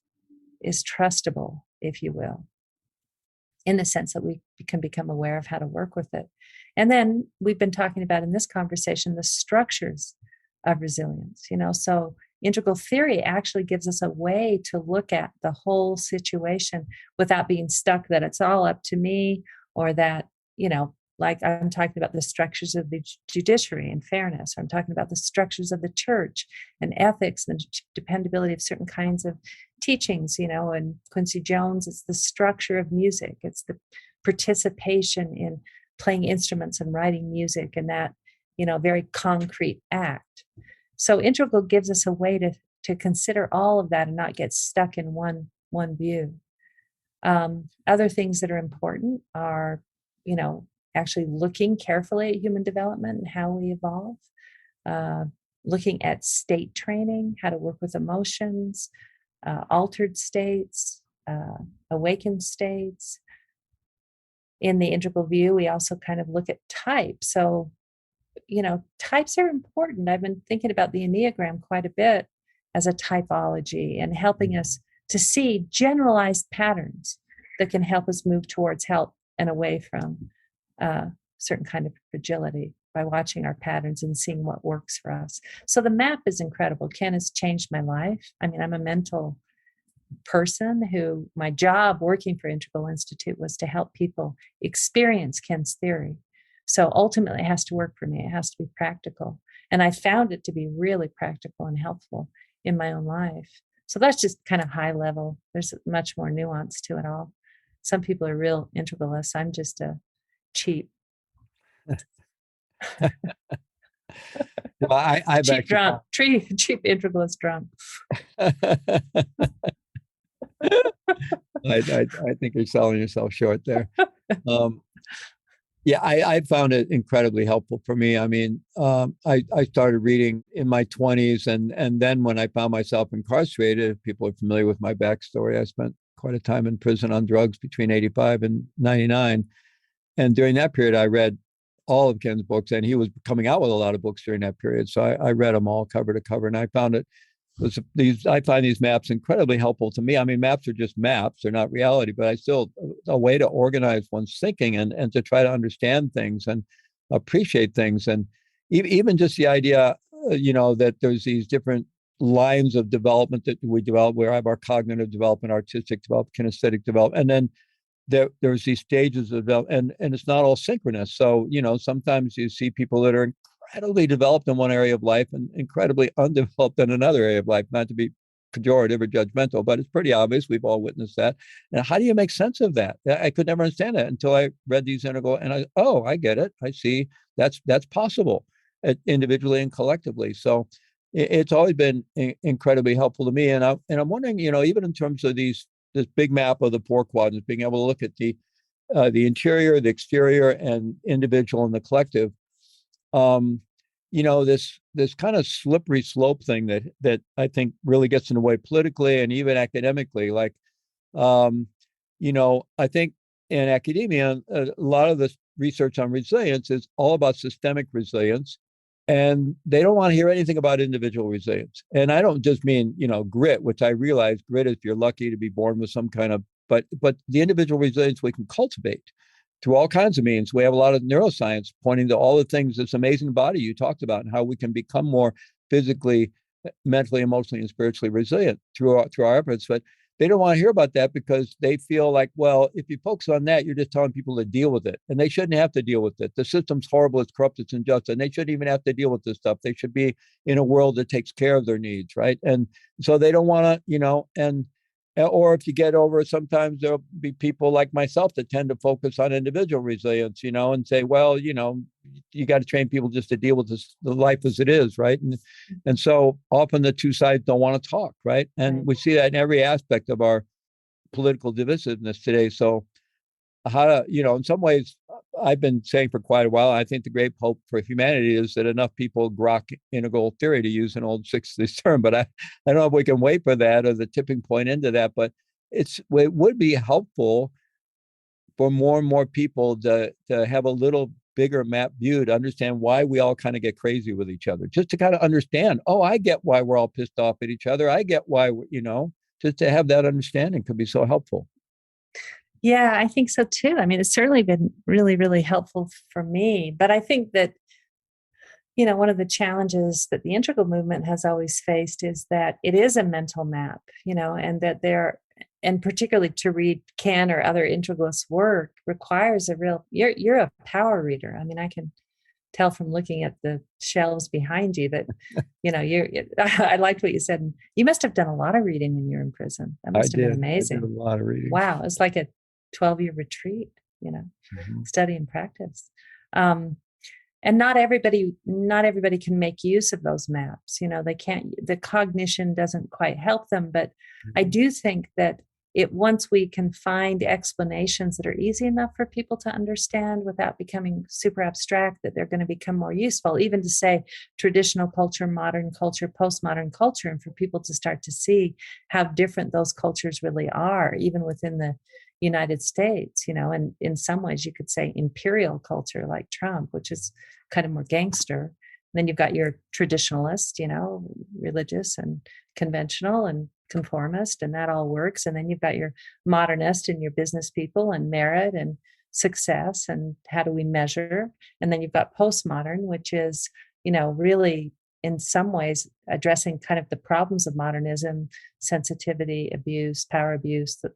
trustable, if you will, in the sense that we can become aware of how to work with it. And then we've been talking about in this conversation the structures of resilience. So integral theory actually gives us a way to look at the whole situation without being stuck that it's all up to me, or that, like I'm talking about the structures of the judiciary and fairness, or I'm talking about the structures of the church and ethics and the dependability of certain kinds of teachings, and Quincy Jones, it's the structure of music. It's the participation in playing instruments and writing music, and that, very concrete act. So integral gives us a way to consider all of that and not get stuck in one view. Other things that are important are, actually looking carefully at human development and how we evolve, looking at state training, how to work with emotions, altered states, awakened states. In the integral view, we also kind of look at types. So, types are important. I've been thinking about the Enneagram quite a bit as a typology and helping us to see generalized patterns that can help us move towards help and away from certain kind of fragility by watching our patterns and seeing what works for us. So the map is incredible. Ken has changed my life. I mean, I'm a mental person who my job working for Integral Institute was to help people experience Ken's theory. So ultimately it has to work for me. It has to be practical. And I found it to be really practical and helpful in my own life. So that's just kind of high level. There's much more nuance to it all. Some people are real integralists. I'm just a cheap.
Well, I've
cheap
actually
drunk, cheap integralist drunk.
I think you're selling yourself short there. Yeah, I found it incredibly helpful for me. I mean, I started reading in my 20s, and then when I found myself incarcerated, if people are familiar with my backstory, I spent quite a time in prison on drugs between 85 and 99. And during that period, I read all of Ken's books, and he was coming out with a lot of books during that period. So I read them all cover to cover, and I found it I find these maps incredibly helpful to me. I mean, maps are just maps; they're not reality. But I still a way to organize one's thinking and to try to understand things and appreciate things, and even just the idea, that there's these different lines of development that we develop. Where I have our cognitive development, artistic development, kinesthetic development, and then there's these stages of development, and it's not all synchronous. So sometimes you see people that are incredibly developed in one area of life and incredibly undeveloped in another area of life. Not to be pejorative or judgmental, but it's pretty obvious. We've all witnessed that. And how do you make sense of that? I could never understand that until I read these integral, and I get it. I see that's possible individually and collectively. So it's always been incredibly helpful to me. And I'm wondering, even in terms of this big map of the four quadrants, being able to look at the interior, the exterior, and individual and the collective. This kind of slippery slope thing that I think really gets in the way politically and even academically. Like, I think in academia, a lot of the research on resilience is all about systemic resilience, and they don't want to hear anything about individual resilience. And I don't just mean, grit, which I realize grit is you're lucky to be born with some kind of, but the individual resilience we can cultivate through all kinds of means. We have a lot of neuroscience pointing to all the things, this amazing body you talked about, and how we can become more physically, mentally, emotionally, and spiritually resilient through our efforts. But they don't want to hear about that because they feel like, well, if you focus on that, you're just telling people to deal with it. And they shouldn't have to deal with it. The system's horrible, it's corrupt, it's unjust, and they shouldn't even have to deal with this stuff. They should be in a world that takes care of their needs, right? And so they don't want to, or if you get over it, sometimes there'll be people like myself that tend to focus on individual resilience, and say, well, you got to train people just to deal with the life as it is, right? And so often the two sides don't want to talk, right? And we see that in every aspect of our political divisiveness today. So how to, in some ways, I've been saying for quite a while, I think the great hope for humanity is that enough people grok integral theory, to use an old 60s term, but I don't know if we can wait for that or the tipping point into that, but it would be helpful for more and more people to have a little bigger map view to understand why we all kind of get crazy with each other, just to kind of understand, I get why we're all pissed off at each other. I get why, just to have that understanding could be so helpful.
Yeah, I think so too. I mean, it's certainly been really, really helpful for me. But I think that, one of the challenges that the integral movement has always faced is that it is a mental map, and that and particularly to read Ken or other integralist work requires you're a power reader. I mean, I can tell from looking at the shelves behind you that, I liked what you said. You must have done a lot of reading when you were in prison. That must have been amazing.
I did a lot of reading.
Wow. It's like a 12-year retreat, study and practice. And not everybody can make use of those maps. They can't, the cognition doesn't quite help them. But I do think that once we can find explanations that are easy enough for people to understand without becoming super abstract, that they're going to become more useful, even to say traditional culture, modern culture, postmodern culture, and for people to start to see how different those cultures really are, even within the United States, and in some ways you could say imperial culture like Trump, which is kind of more gangster. And then you've got your traditionalist, religious and conventional and conformist, and that all works. And then you've got your modernist and your business people and merit and success and how do we measure. And then you've got postmodern, which is, really in some ways addressing kind of the problems of modernism, sensitivity, abuse, power abuse, the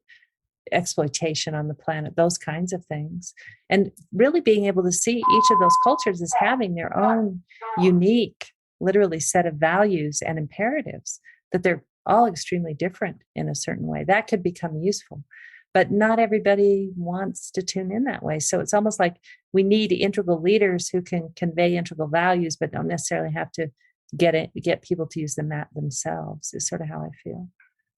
exploitation on the planet, those kinds of things. And really being able to see each of those cultures as having their own unique, literally set of values and imperatives, that they're all extremely different in a certain way. That could become useful. But not everybody wants to tune in that way. So it's almost like we need integral leaders who can convey integral values, but don't necessarily have to get people to use the map themselves, is sort of how I feel.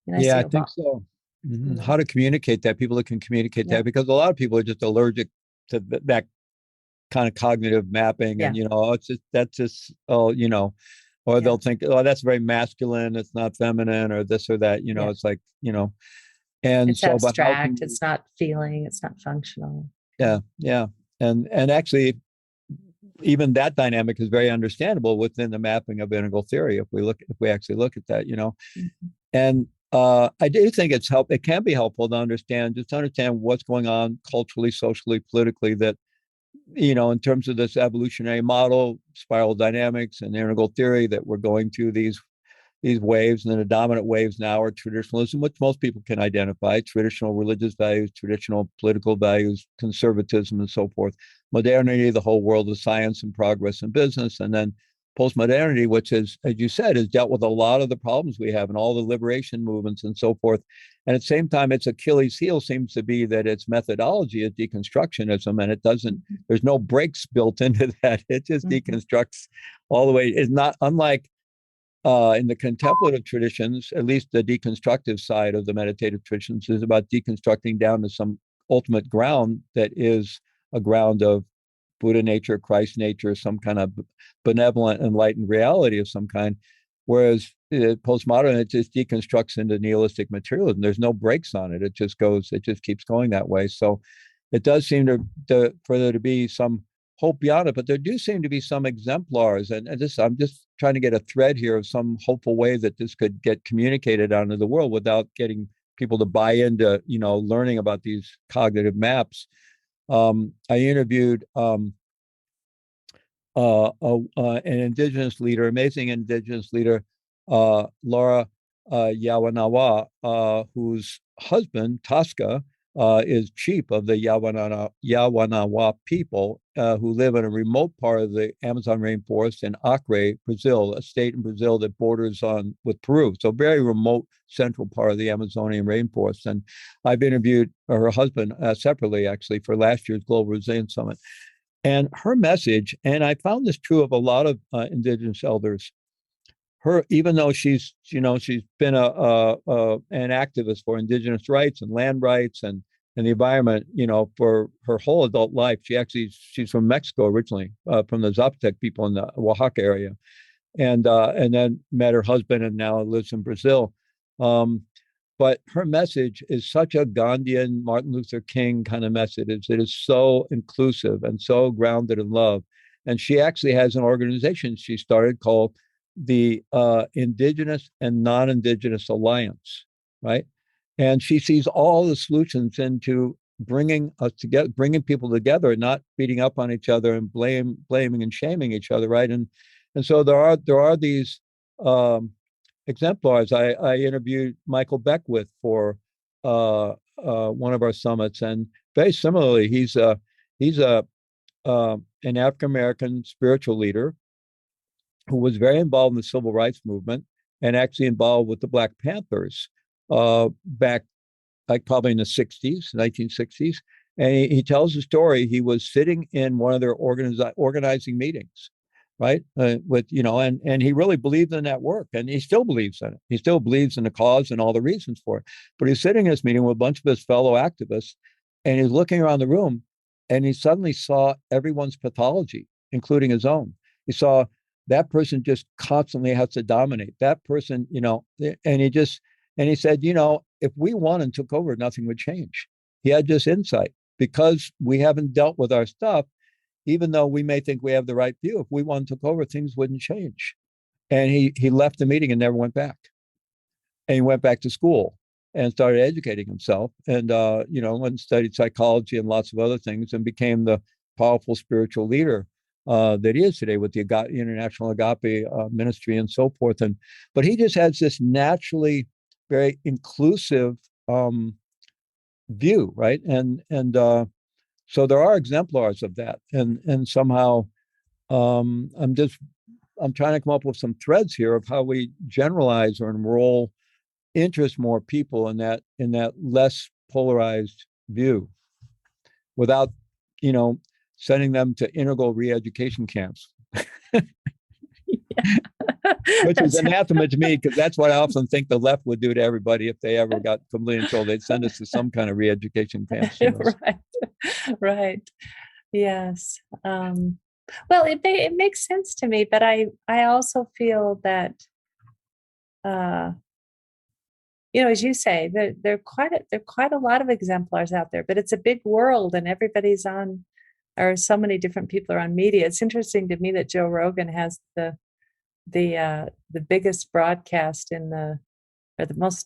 And
I think so. Mm-hmm. How to communicate that, people that can communicate that, because a lot of people are just allergic to that kind of cognitive mapping. And, that's just, or they'll think, oh, that's very masculine, it's not feminine, or this or that, it's like, and
it's
so,
abstract, it's not feeling, it's not functional.
Yeah. And actually, even that dynamic is very understandable within the mapping of integral theory, if we actually look at that,
Mm-hmm.
And I do think it can be helpful to understand what's going on culturally, socially, politically, that, in terms of this evolutionary model, spiral dynamics and integral theory, that we're going through these waves, and then the dominant waves now are traditionalism, which most people can identify, traditional religious values, traditional political values, conservatism, and so forth. Modernity, the whole world of science and progress and business, and then postmodernity, which is, as you said, has dealt with a lot of the problems we have and all the liberation movements and so forth. And at the same time, its Achilles heel seems to be that its methodology is deconstructionism, and it doesn't, there's no brakes built into that. It just deconstructs all the way. It's not unlike in the contemplative traditions, at least the deconstructive side of the meditative traditions is about deconstructing down to some ultimate ground that is a ground of Buddha nature, Christ nature, some kind of benevolent, enlightened reality of some kind. Whereas postmodern, it just deconstructs into nihilistic materialism. There's no brakes on it. It just keeps going that way. So it does seem for there to be some hope beyond it, but there do seem to be some exemplars. And I'm just trying to get a thread here of some hopeful way that this could get communicated out into the world without getting people to buy into, learning about these cognitive maps. I interviewed an indigenous leader, amazing indigenous leader, Laura Yawanawa, whose husband, Tasca, is chief of the Yawanawa people who live in a remote part of the Amazon rainforest in Acre, Brazil, a state in Brazil that borders on with Peru. So very remote central part of the Amazonian rainforest. And I've interviewed her husband separately, actually, for last year's Global Zen Summit. And her message, and I found this true of a lot of indigenous elders, even though she's been an activist for indigenous rights and land rights and the environment, for her whole adult life. She's from Mexico originally, from the Zapotec people in the Oaxaca area, and then met her husband and now lives in Brazil. But her message is such a Gandhian, Martin Luther King kind of message. It is so inclusive and so grounded in love. And she actually has an organization she started called the Indigenous and Non-Indigenous Alliance, right? And she sees all the solutions into bringing us together, bringing people together, not beating up on each other and blaming and shaming each other, right? And so there are these exemplars. I interviewed Michael Beckwith for one of our summits, and very similarly, he's an African American spiritual leader who was very involved in the civil rights movement and actually involved with the Black Panthers back, like probably in the 1960s. And he tells the story. He was sitting in one of their organizing meetings, right? With, and he really believed in that work, and he still believes in it. He still believes in the cause and all the reasons for it. But he's sitting in this meeting with a bunch of his fellow activists, and he's looking around the room, and he suddenly saw everyone's pathology, including his own. He saw that person just constantly has to dominate. That person, and he said, if we won and took over, nothing would change. He had this insight, because we haven't dealt with our stuff. Even though we may think we have the right view, if we won and took over, things wouldn't change. And he left the meeting and never went back. And he went back to school and started educating himself, and went and studied psychology and lots of other things, and became the powerful spiritual leader that he is today, with the International Agape Ministry and so forth. But he just has this naturally very inclusive view, right? And so there are exemplars of that, and somehow I'm trying to come up with some threads here of how we generalize or enroll, interest more people in that less polarized view, without sending them to integral re-education camps. Which is anathema to me, because that's what I often think the left would do to everybody if they ever got completely in control. They'd send us to some kind of re-education camp.
Right. Yes. Well, it makes sense to me, but I also feel that, as you say, there are quite a lot of exemplars out there, but it's a big world, and everybody's on, or so many different people are on media. It's interesting to me that Joe Rogan has the biggest broadcast or the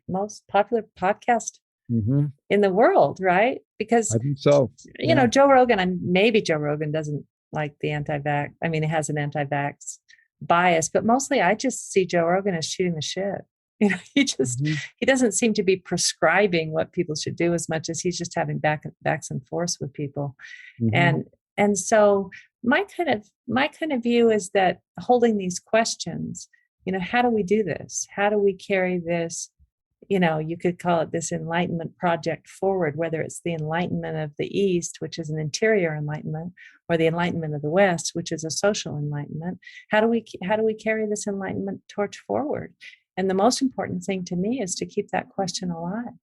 most popular podcast in the world, right? Because
I think so.
Joe Rogan, and maybe Joe Rogan doesn't like the anti-vax. I mean, it has an anti-vax bias, but mostly I just see Joe Rogan as shooting the shit. He doesn't seem to be prescribing what people should do as much as he's just having backs and forth with people. And so my kind of view is that holding these questions, how do we do this? How do we carry this? You could call it this enlightenment project forward, whether it's the enlightenment of the East, which is an interior enlightenment, or the enlightenment of the West, which is a social enlightenment. How do we carry this enlightenment torch forward? And the most important thing to me is to keep that question alive.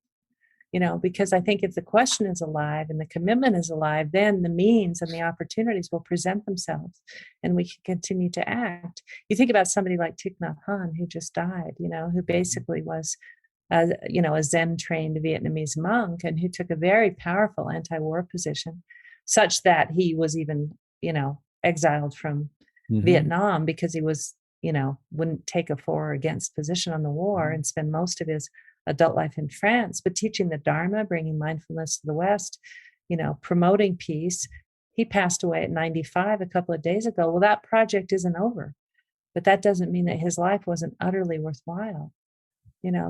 Because I think if the question is alive and the commitment is alive, then the means and the opportunities will present themselves, and we can continue to act. You think about somebody like Thich Nhat Hanh, who just died, who basically was a Zen trained Vietnamese monk, and who took a very powerful anti-war position, such that he was even, exiled from Vietnam, because he was, wouldn't take a for or against position on the war, and spend most of his adult life in France, but teaching the Dharma, bringing mindfulness to the West, promoting peace. He passed away at 95 a couple of days ago. Well, that project isn't over, but that doesn't mean that his life wasn't utterly worthwhile.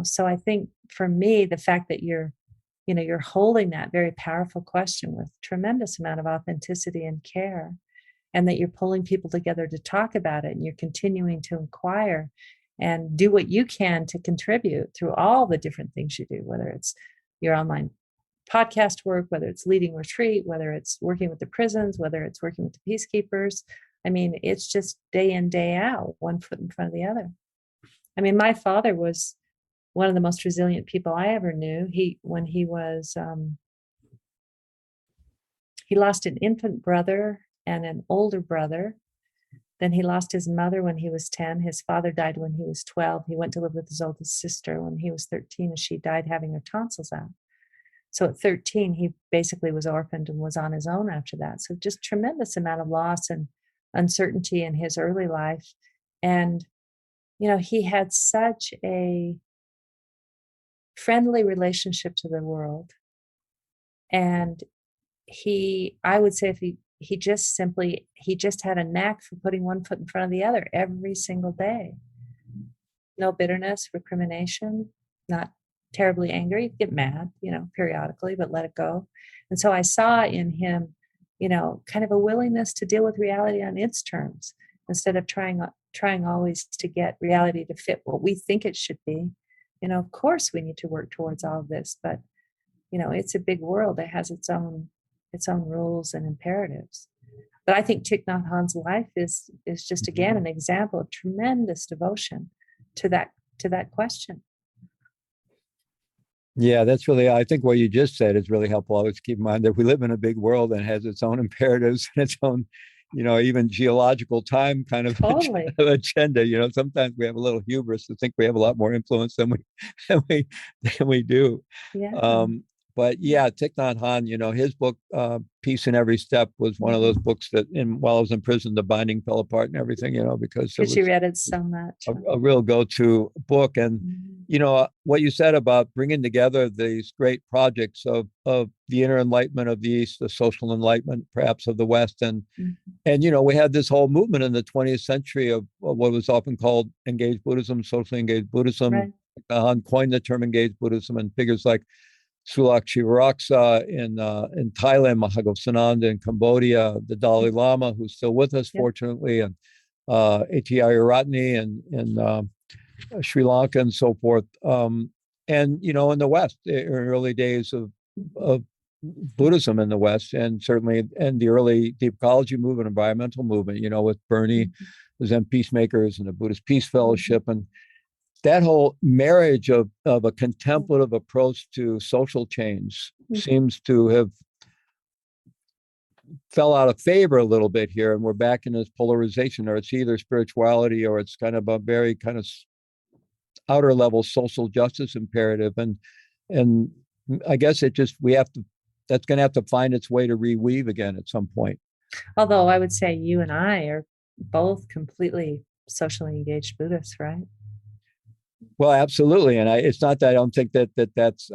So I think for me, the fact that you're holding that very powerful question with tremendous amount of authenticity and care, and that you're pulling people together to talk about it, and you're continuing to inquire and do what you can to contribute through all the different things you do, whether it's your online podcast work, whether it's leading retreat, whether it's working with the prisons, whether it's working with the peacekeepers. I mean, it's just day in, day out, one foot in front of the other. I mean, my father was one of the most resilient people I ever knew. He lost an infant brother and an older brother. Then he lost his mother when he was 10. His father died when he was 12. He went to live with his oldest sister when he was 13, and she died having her tonsils out. So at 13, he basically was orphaned and was on his own after that. So just tremendous amount of loss and uncertainty in his early life. And, he had such a friendly relationship to the world. And I would say, if he just had a knack for putting one foot in front of the other every single day. No bitterness, recrimination, not terribly angry, get mad, periodically, but let it go. And so I saw in him, kind of a willingness to deal with reality on its terms, instead of trying always to get reality to fit what we think it should be. Of course we need to work towards all of this, but it's a big world that has its own rules and imperatives. But I think Thich Nhat Hanh's life is just, again, an example of tremendous devotion to that question.
Yeah, that's really, I think what you just said is really helpful. Always keep in mind that we live in a big world and has its own imperatives and its own, even geological time kind of
Totally.
agenda. Sometimes we have a little hubris to think we have a lot more influence than we do.
Yeah.
But yeah, Thich Nhat Hanh, his book, Peace in Every Step, was one of those books that while I was in prison, the binding fell apart and everything, because it was
you read it so much.
a real go-to book. And, what you said about bringing together these great projects of the inner enlightenment of the East, the social enlightenment, perhaps of the West. And we had this whole movement in the 20th century of what was often called engaged Buddhism, socially engaged Buddhism.
Right.
Han coined the term engaged Buddhism, and figures like Sulak Chivaraksa in Thailand, Mahagopsananda in Cambodia, the Dalai Lama, who's still with us, fortunately, and A.T. Ayaratne in Sri Lanka and so forth. And, in the West, in early days of Buddhism in the West, and certainly in the early deep ecology movement, environmental movement, with Bernie, the Zen Peacemakers and the Buddhist Peace Fellowship. And that whole marriage of a contemplative approach to social change seems to have fell out of favor a little bit here. And we're back in this polarization, or it's either spirituality or it's kind of a very kind of outer level social justice imperative. And I guess that's going to have to find its way to reweave again at some point.
Although I would say you and I are both completely socially engaged Buddhists, right?
Well, absolutely. And it's not that I don't think that's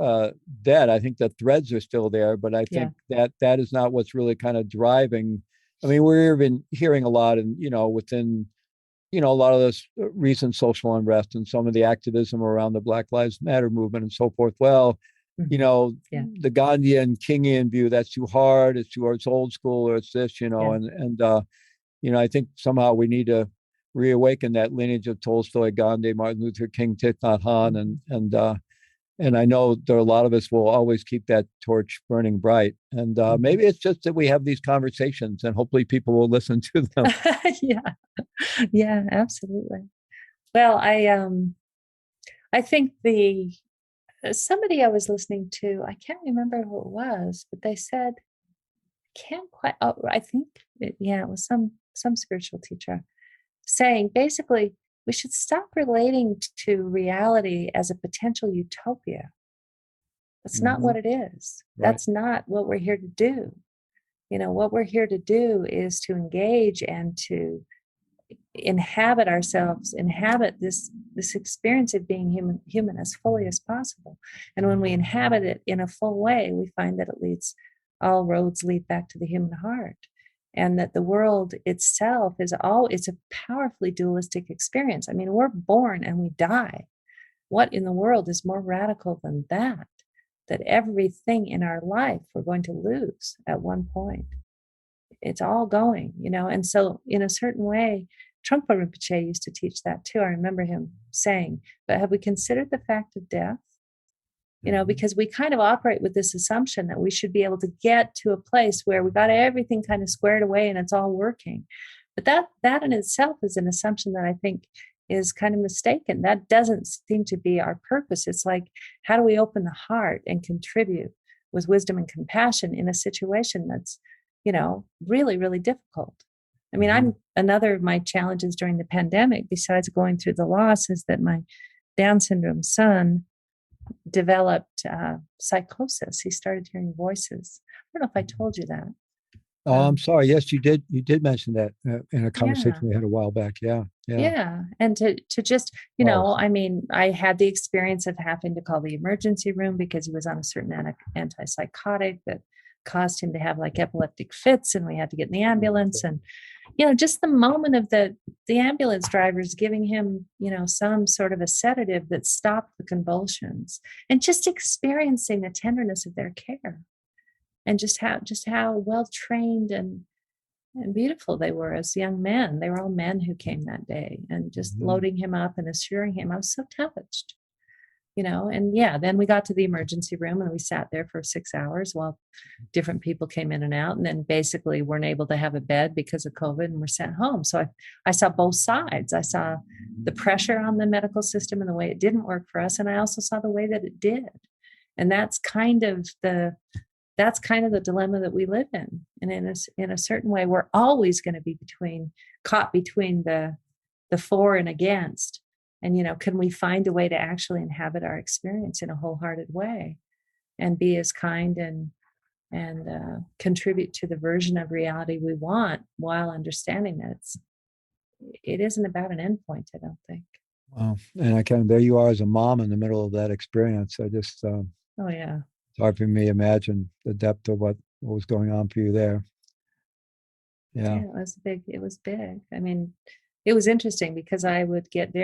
dead. I think the threads are still there, but I think that is not what's really kind of driving. I mean, we're even hearing a lot and, within, a lot of this recent social unrest and some of the activism around the Black Lives Matter movement and so forth. Well, the Gandhian Kingian view, that's too hard, it's old school, or it's this, I think somehow we need to reawaken that lineage of Tolstoy, Gandhi, Martin Luther King, Thich Nhat Hanh, and I know there are a lot of us will always keep that torch burning bright. And maybe it's just that we have these conversations, and hopefully people will listen to them.
Yeah, absolutely. Well, I think somebody I was listening to, I can't remember who it was, but they said, I think it was some spiritual teacher saying basically we should stop relating to reality as a potential utopia. That's not what it is. Right. That's not what we're here to do. What we're here to do is to engage and to inhabit ourselves, inhabit this experience of being human as fully as possible. And when we inhabit it in a full way, we find that all roads lead back to the human heart. And that the world itself it's a powerfully dualistic experience. I mean, we're born and we die. What in the world is more radical than that? That everything in our life we're going to lose at one point. It's all going, and so in a certain way, Trungpa Rinpoche used to teach that too. I remember him saying, but have we considered the fact of death? Because we kind of operate with this assumption that we should be able to get to a place where we got everything kind of squared away and it's all working. But that in itself is an assumption that I think is kind of mistaken. That doesn't seem to be our purpose. It's like, how do we open the heart and contribute with wisdom and compassion in a situation that's, really, really difficult? I mean, another of my challenges during the pandemic, besides going through the loss, is that my Down syndrome son developed psychosis. He started hearing voices. I don't know if I told you that.
Oh, I'm sorry. Yes, you did. You did mention that in a conversation we had a while back. Yeah.
And to just, I mean, I had the experience of having to call the emergency room because he was on a certain antipsychotic that caused him to have like epileptic fits, and we had to get in the ambulance. And just the moment of the ambulance drivers giving him some sort of a sedative that stopped the convulsions, and just experiencing the tenderness of their care, and just how well trained and beautiful they were as young men. They were all men who came that day, and just loading him up and assuring him. I was so touched. And yeah, then we got to the emergency room and we sat there for 6 hours while different people came in and out, and then basically weren't able to have a bed because of COVID and were sent home. So I saw both sides. I saw the pressure on the medical system and the way it didn't work for us. And I also saw the way that it did. And that's kind of the dilemma that we live in. And in a certain way, we're always going to be caught between the for and against. And, can we find a way to actually inhabit our experience in a wholehearted way and be as kind and contribute to the version of reality we want, while understanding that it isn't about an endpoint, I don't think.
Wow. And there you are as a mom in the middle of that experience. I just,
oh yeah,
it's hard for me to imagine the depth of what was going on for you there. Yeah.
It was big. It was big. I mean, it was interesting because I would get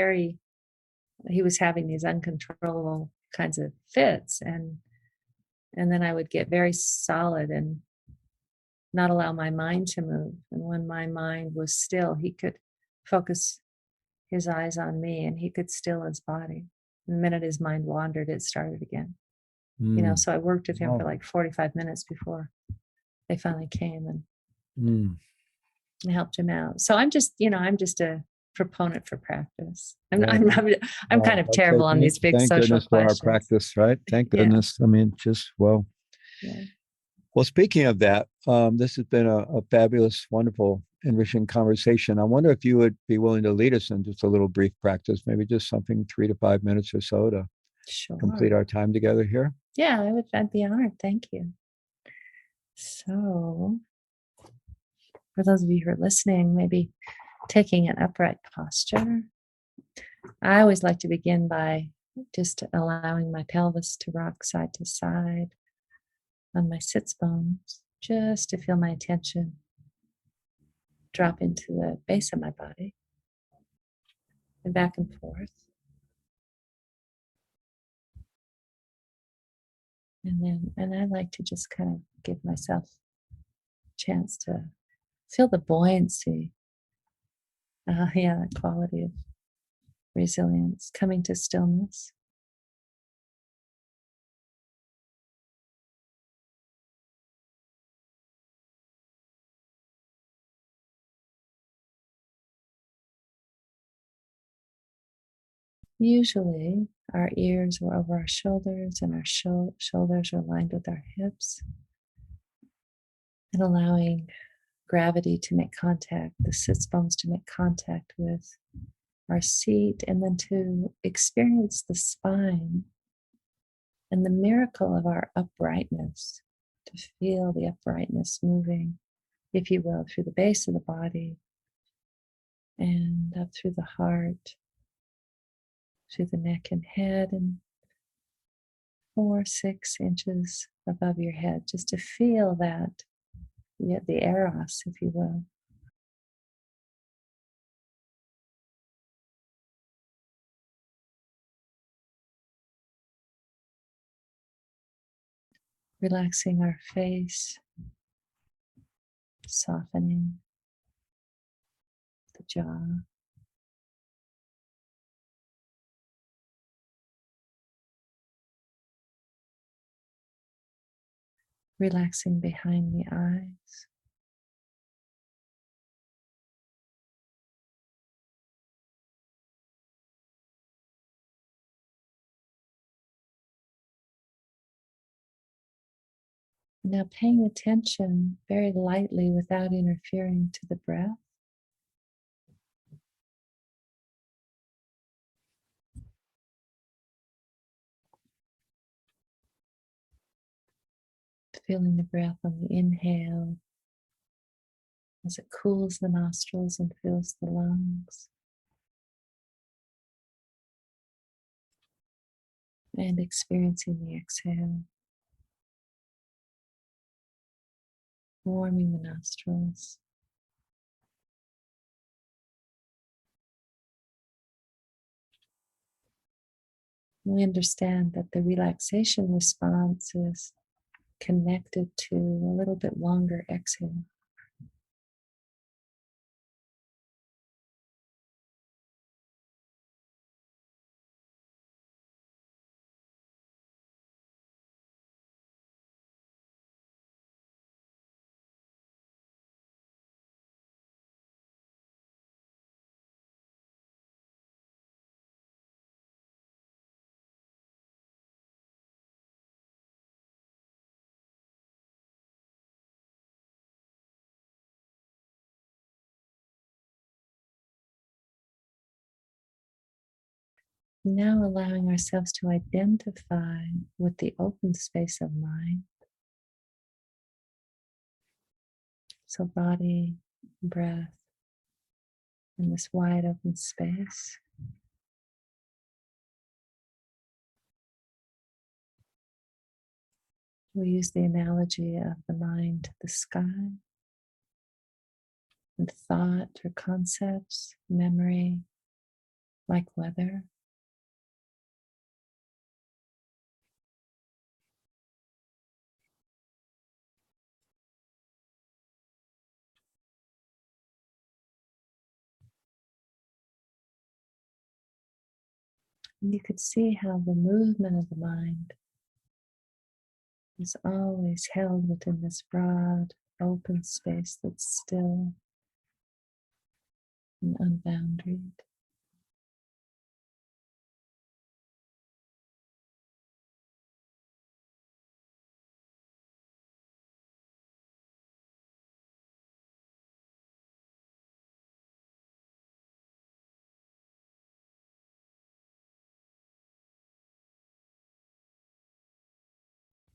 he was having these uncontrollable kinds of fits, and then I would get very solid and not allow my mind to move. And when my mind was still, he could focus his eyes on me and he could still his body. The minute his mind wandered, it started again. So I worked with him for like 45 minutes before they finally came and helped him out. So I'm just a proponent for practice. I'm kind of terrible on these big social questions.
Thank goodness for our practice, right? Thank goodness. Yeah. I mean,
Yeah.
Well, speaking of that, this has been a fabulous, wonderful, enriching conversation. I wonder if you would be willing to lead us in just a little brief practice, maybe just something 3 to 5 minutes or so to complete our time together here.
Yeah, I'd be honored. Thank you. So, for those of you who are listening, maybe taking an upright posture. I always like to begin by just allowing my pelvis to rock side to side on my sits bones, just to feel my attention drop into the base of my body and back and forth. And I like to just kind of give myself a chance to feel the buoyancy. That quality of resilience, coming to stillness. Usually, our ears are over our shoulders and our shoulders are aligned with our hips. And allowing gravity to make contact, the sits bones to make contact with our seat, and then to experience the spine and the miracle of our uprightness, to feel the uprightness moving, if you will, through the base of the body and up through the heart, through the neck and head, and 4-6 inches above your head, just to feel that, the eros, if you will. Relaxing our face, softening the jaw. Relaxing behind the eyes. Now paying attention very lightly without interfering to the breath. Feeling the breath on the inhale as it cools the nostrils and fills the lungs. And experiencing the exhale, warming the nostrils. We understand that the relaxation response is connected to a little bit longer exhale. Now allowing ourselves to identify with the open space of mind. So body, breath, in this wide open space. We use the analogy of the mind to the sky, and thought or concepts, memory, like weather. And you could see how the movement of the mind is always held within this broad, open space that's still and unboundaried.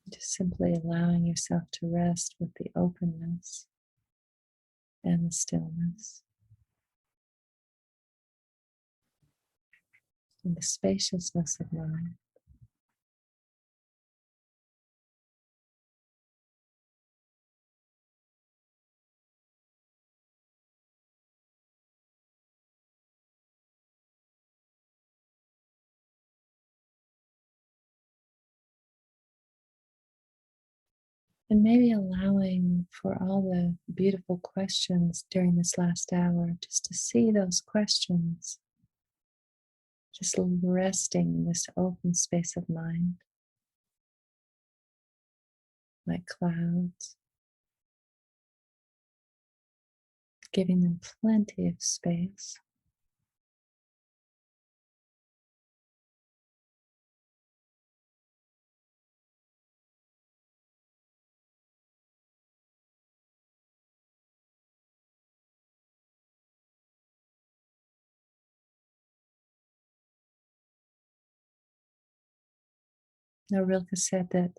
Just simply allowing yourself to rest with the openness and the stillness and the spaciousness of mind. And maybe allowing for all the beautiful questions during this last hour, just to see those questions, just resting in this open space of mind, like clouds, giving them plenty of space. Now, Rilke said that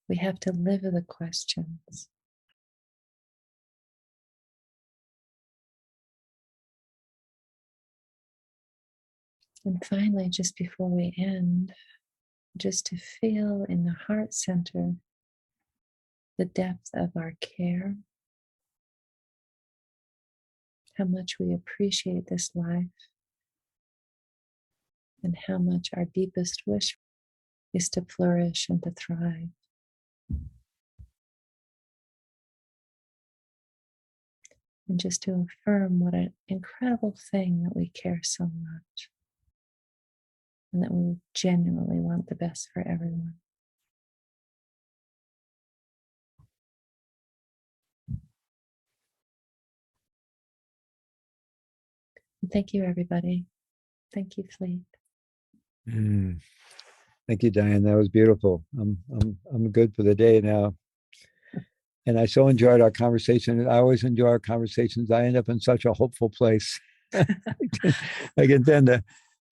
we have to live with the questions. And finally, just before we end, just to feel in the heart center the depth of our care, how much we appreciate this life, and how much our deepest wish is to flourish and to thrive. And just to affirm what an incredible thing that we care so much, and that we genuinely want the best for everyone. And thank you, everybody. Thank you, Fleet.
Thank you, Diane. That was beautiful. I'm good for the day now. And I so enjoyed our conversation. I always enjoy our conversations. I end up in such a hopeful place. I can tend to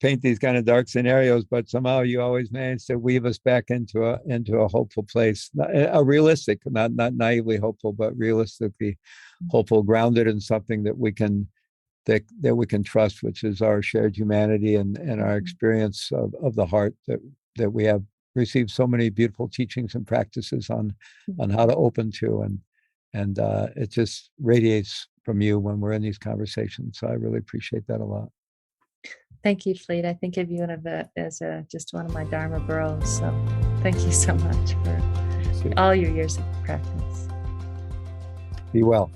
paint these kind of dark scenarios, but somehow you always manage to weave us back into a hopeful place, a realistic, not naively hopeful, but realistically hopeful, grounded in something that we can that we can trust, which is our shared humanity and our experience of the heart that we have received so many beautiful teachings and practices on how to open to, and it just radiates from you when we're in these conversations. So I really appreciate that a lot.
Thank you, Fleet. I think of you as just one of my Dharma bros. So thank you so much for all your years of practice.
Be well.